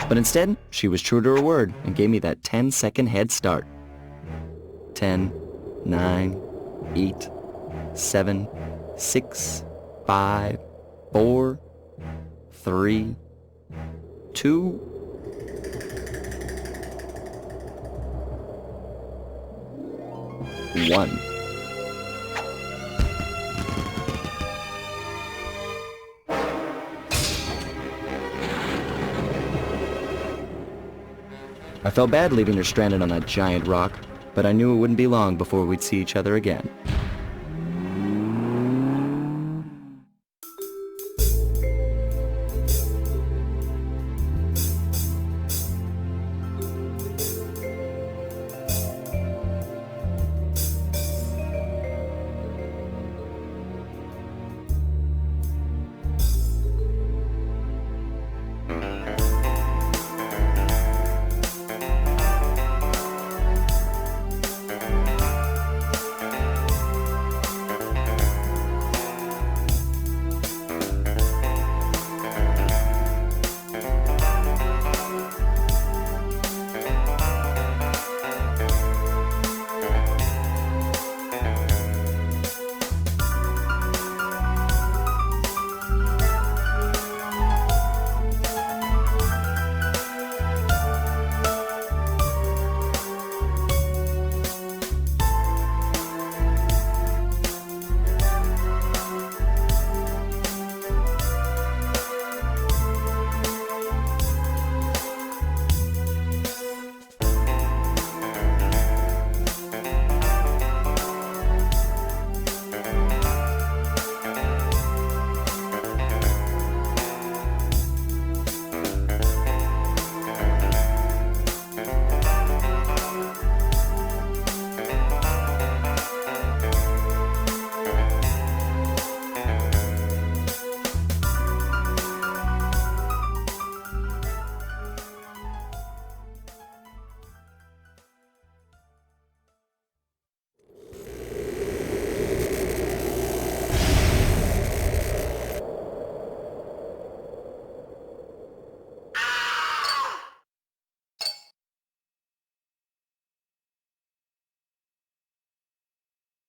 Speaker 1: But instead, she was true to her word and gave me that 10-second head start. 10, 9, 8, 7, 6, 5, 4, 3, 2, 1. I felt bad leaving her stranded on that giant rock, but I knew it wouldn't be long before we'd see each other again.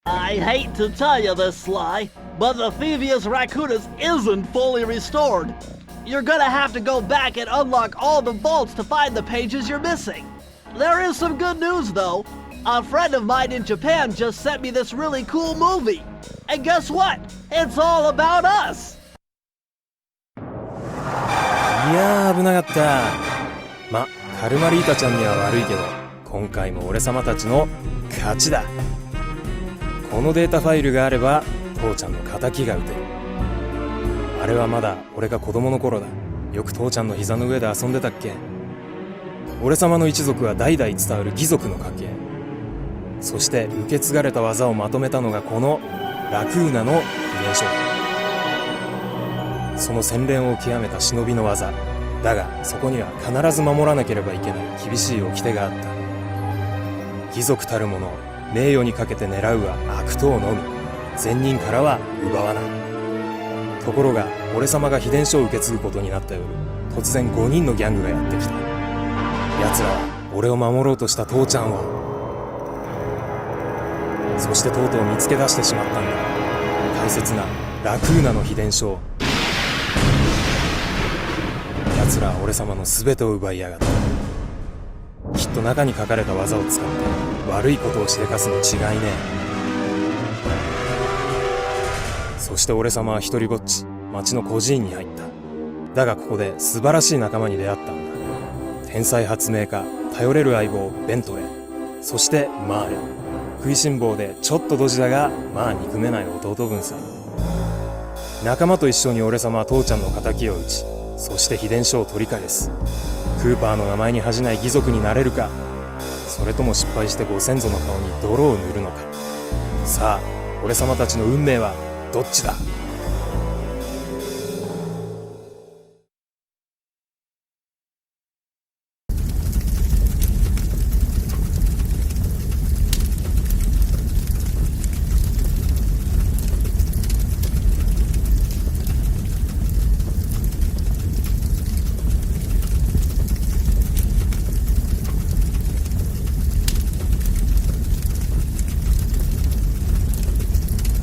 Speaker 2: I hate to tell you this, Sly, but the Thievius Raccoonus isn't fully restored. You're gonna have to go back and unlock all the vaults to find the pages you're missing. There is some good news, though. A friend of mine in Japan just sent me this really cool movie. And guess what? It's all about us!
Speaker 10: いやー危なかった。ま、カルマリータちゃんには悪いけど、今回も俺様たちの勝ちだ。このデータファイルがあれば父ちゃんの仇が撃てる。あれはまだ俺が子供の頃だ。よく父ちゃんの膝の上で遊んでたっけ。俺様の一族は代々伝わる義族の家系。そして受け継がれた技をまとめたのがこのラクーナの秘伝書。その洗練を極めた忍びの技だが、そこには必ず守らなければいけない厳しい掟があった。義族たる者、名誉にかけて狙うは悪党のみ、善人からは奪わない。ところが俺様が秘伝書を受け継ぐことになった夜、突然5人のギャングがやってきた。奴らは俺を守ろうとした父ちゃんを、そしてとうとう見つけ出してしまったんだ。大切なラクーナの秘伝書を。奴らは俺様の全てを奪いやがった。きっと中に書かれた技を使って悪いことをしでかすに違いねえ。そして俺様は一人ぼっち町の孤児院に入った。だがここで素晴らしい仲間に出会ったんだ。天才発明家、頼れる相棒ベントレー、そしてマーレ。食いしん坊でちょっとドジだがまあ憎めない弟分さ。仲間と一緒に俺様は父ちゃんの仇を討ち、そして秘伝書を取り返す。クーパーの名前に恥じない義族になれるか、それとも失敗してご先祖の顔に泥を塗るのか。さあ俺様たちの運命はどっちだ。